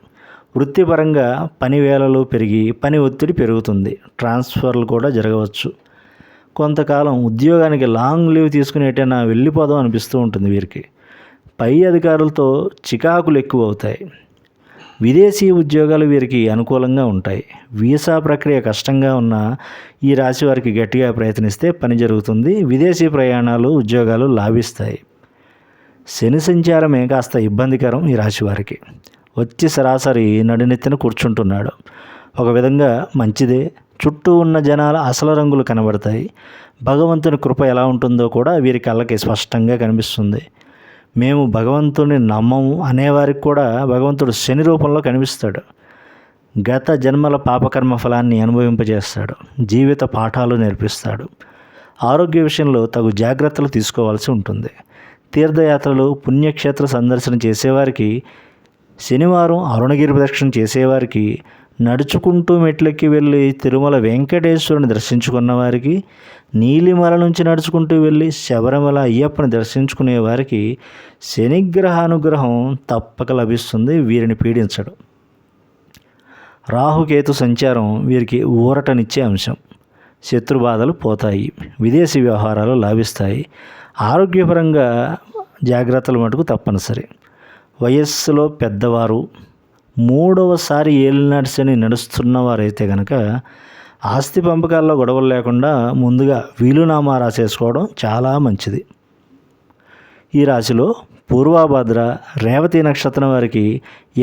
వృత్తిపరంగా పని వేళలు పెరిగి పని ఒత్తిడి పెరుగుతుంది. ట్రాన్స్ఫర్లు కూడా జరగవచ్చు. కొంతకాలం ఉద్యోగానికి లాంగ్ లీవ్ తీసుకుని ఎటైనా వెళ్ళిపోదాం అనిపిస్తూ ఉంటుంది వీరికి. పై అధికారులతో చికాకులు ఎక్కువ అవుతాయి. విదేశీ ఉద్యోగాలు వీరికి అనుకూలంగా ఉంటాయి. వీసా ప్రక్రియ కష్టంగా ఉన్న ఈ రాశి వారికి గట్టిగా ప్రయత్నిస్తే పని జరుగుతుంది. విదేశీ ప్రయాణాలు, ఉద్యోగాలు లాభిస్తాయి. శని సంచారమే కాస్త ఇబ్బందికరం ఈ రాశి వారికి. వచ్చి సరాసరి నడినెత్తిన కూర్చుంటున్నాడు. ఒక విధంగా మంచిదే. చుట్టూ ఉన్న జనాల అసలు రంగులు కనబడతాయి. భగవంతుని కృప ఎలా ఉంటుందో కూడా వీరి కళ్ళకి స్పష్టంగా కనిపిస్తుంది. మేము భగవంతుని నమ్మము అనేవారికి కూడా భగవంతుడు శని రూపంలో కనిపిస్తాడు. గత జన్మల పాపకర్మ ఫలాన్ని అనుభవింపజేస్తాడు. జీవిత పాఠాలు నేర్పిస్తాడు. ఆరోగ్య విషయంలో తగు జాగ్రత్తలు తీసుకోవాల్సి ఉంటుంది. తీర్థయాత్రలు, పుణ్యక్షేత్ర సందర్శన చేసేవారికి, శనివారం అరుణగిరి ప్రదక్షిణ చేసేవారికి నడుచుకుంటూ మెట్లెక్కి వెళ్ళి తిరుమల వెంకటేశ్వరుని దర్శించుకున్న వారికి, నీలిమల నుంచి నడుచుకుంటూ వెళ్ళి శబరిమల అయ్యప్పని దర్శించుకునే వారికి శనిగ్రహ అనుగ్రహం తప్పక లభిస్తుంది. వీరిని పీడించడు. రాహుకేతు సంచారం వీరికి ఊరటనిచ్చే అంశం. శత్రుబాధలు పోతాయి. విదేశీ వ్యవహారాలు లాభిస్తాయి. ఆరోగ్యపరంగా జాగ్రత్తలు మటుకు తప్పనిసరి. వయస్సులో పెద్దవారు, 3వసారి ఏలినాటి శని నడుస్తున్నవారైతే కనుక ఆస్తి పంపకాల్లో గొడవలు లేకుండా ముందుగా వీలునామా రాసేసుకోవడం చాలా మంచిది. ఈ రాశిలో పూర్వభద్ర, రేవతి నక్షత్రం వారికి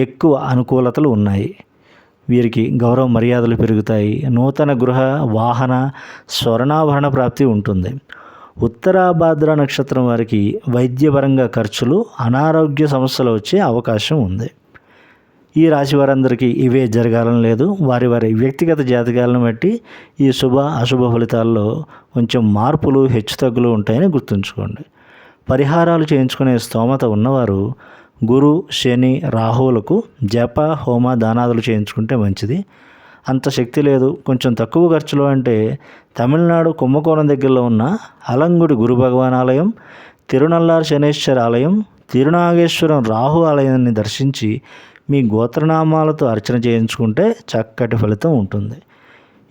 ఎక్కువ అనుకూలతలు ఉన్నాయి. వీరికి గౌరవ మర్యాదలు పెరుగుతాయి. నూతన గృహ, వాహన, స్వర్ణాభరణ ప్రాప్తి ఉంటుంది. ఉత్తరాభాద్ర నక్షత్రం వారికి వైద్యపరంగా ఖర్చులు, అనారోగ్య సమస్యలు వచ్చే అవకాశం ఉంది. ఈ రాశి వారందరికీ ఇవే జరగాలని లేదు. వారి వారి వ్యక్తిగత జాతకాలను బట్టి ఈ శుభ అశుభ ఫలితాల్లో కొంచెం మార్పులు, హెచ్చుతగ్గులు ఉంటాయని గుర్తుంచుకోండి. పరిహారాలు చేయించుకునే స్తోమత ఉన్నవారు గురు, శని, రాహువులకు జప, హోమ, దానాదులు చేయించుకుంటే మంచిది. అంత శక్తి లేదు, కొంచెం తక్కువ ఖర్చులో అంటే తమిళనాడు కుంభకోణం దగ్గరలో ఉన్న అలంగుడి గురు భగవాన్ ఆలయం, తిరునల్లార్ శనేశ్వర ఆలయం, తిరునాగేశ్వరం రాహు ఆలయాన్ని దర్శించి మీ గోత్రనామాలతో అర్చన చేయించుకుంటే చక్కటి ఫలితం ఉంటుంది.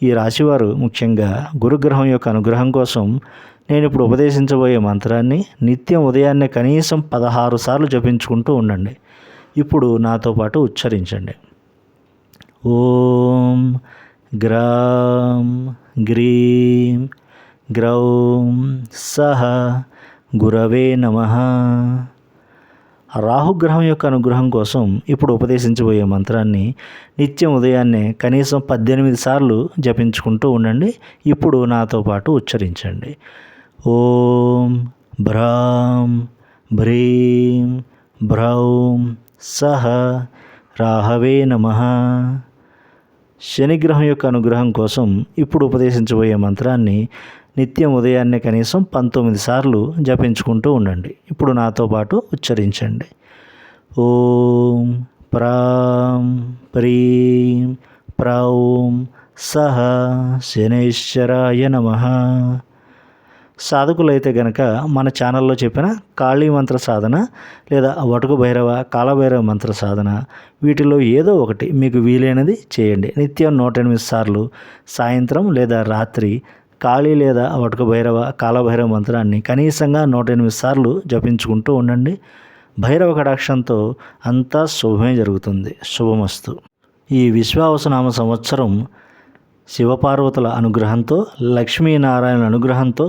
ఈ రాశివారు ముఖ్యంగా గురుగ్రహం యొక్క అనుగ్రహం కోసం నేను ఇప్పుడు ఉపదేశించబోయే మంత్రాన్ని నిత్యం ఉదయాన్నే కనీసం 16 సార్లు జపించుకుంటూ ఉండండి. ఇప్పుడు నాతో పాటు ఉచ్చరించండి. ఓం గ్రాం గ్రీం గ్రౌం సహ గురవే నమః. రాహుగ్రహం యొక్క అనుగ్రహం కోసం ఇప్పుడు ఉపదేశించబోయే మంత్రాన్ని నిత్యం ఉదయాన్నే కనీసం 18 సార్లు జపించుకుంటూ ఉండండి. ఇప్పుడు నాతో పాటు ఉచ్చరించండి. ఓం భ్రాం భ్రీం భ్రౌం సహ రాహవే నమః. శనిగ్రహం యొక్క అనుగ్రహం కోసం ఇప్పుడు ఉపదేశించబోయే మంత్రాన్ని నిత్యం ఉదయాన్నే కనీసం 19 సార్లు జపించుకుంటూ ఉండండి. ఇప్పుడు నాతో పాటు ఉచ్చరించండి. ఓం ప్రాం ప్రీం ప్రౌం సహ శనైశ్వరాయ నమః. సాధకులైతే గనక మన ఛానల్లో చెప్పిన కాళీ మంత్ర సాధన లేదా వటుకు భైరవ, కాలభైరవ మంత్ర సాధన, వీటిలో ఏదో ఒకటి మీకు వీలైనది చేయండి. నిత్యం 108 సార్లు సాయంత్రం లేదా రాత్రి కాళీ లేదా వటుకు భైరవ, కాలభైరవ మంత్రాన్ని కనీసంగా 108 సార్లు జపించుకుంటూ ఉండండి. భైరవ కటాక్షంతో అంతా శుభమే జరుగుతుంది. శుభమస్తు. ఈ విశ్వావసునామ సంవత్సరం శివపార్వతుల అనుగ్రహంతో, లక్ష్మీనారాయణ అనుగ్రహంతో,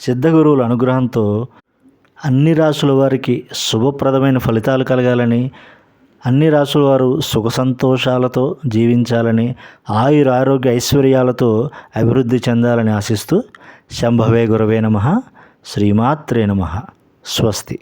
సిద్ధగురువుల అనుగ్రహంతో అన్ని రాసుల వారికి శుభప్రదమైన ఫలితాలు కలగాలని, అన్ని రాసుల వారు సుఖ సంతోషాలతో జీవించాలని, ఆయుర ఆరోగ్య ఐశ్వర్యాలతో అభివృద్ధి చెందాలని ఆశిస్తూ శంభవే గురవే నమః. శ్రీమాత్రే నమః. స్వస్తి.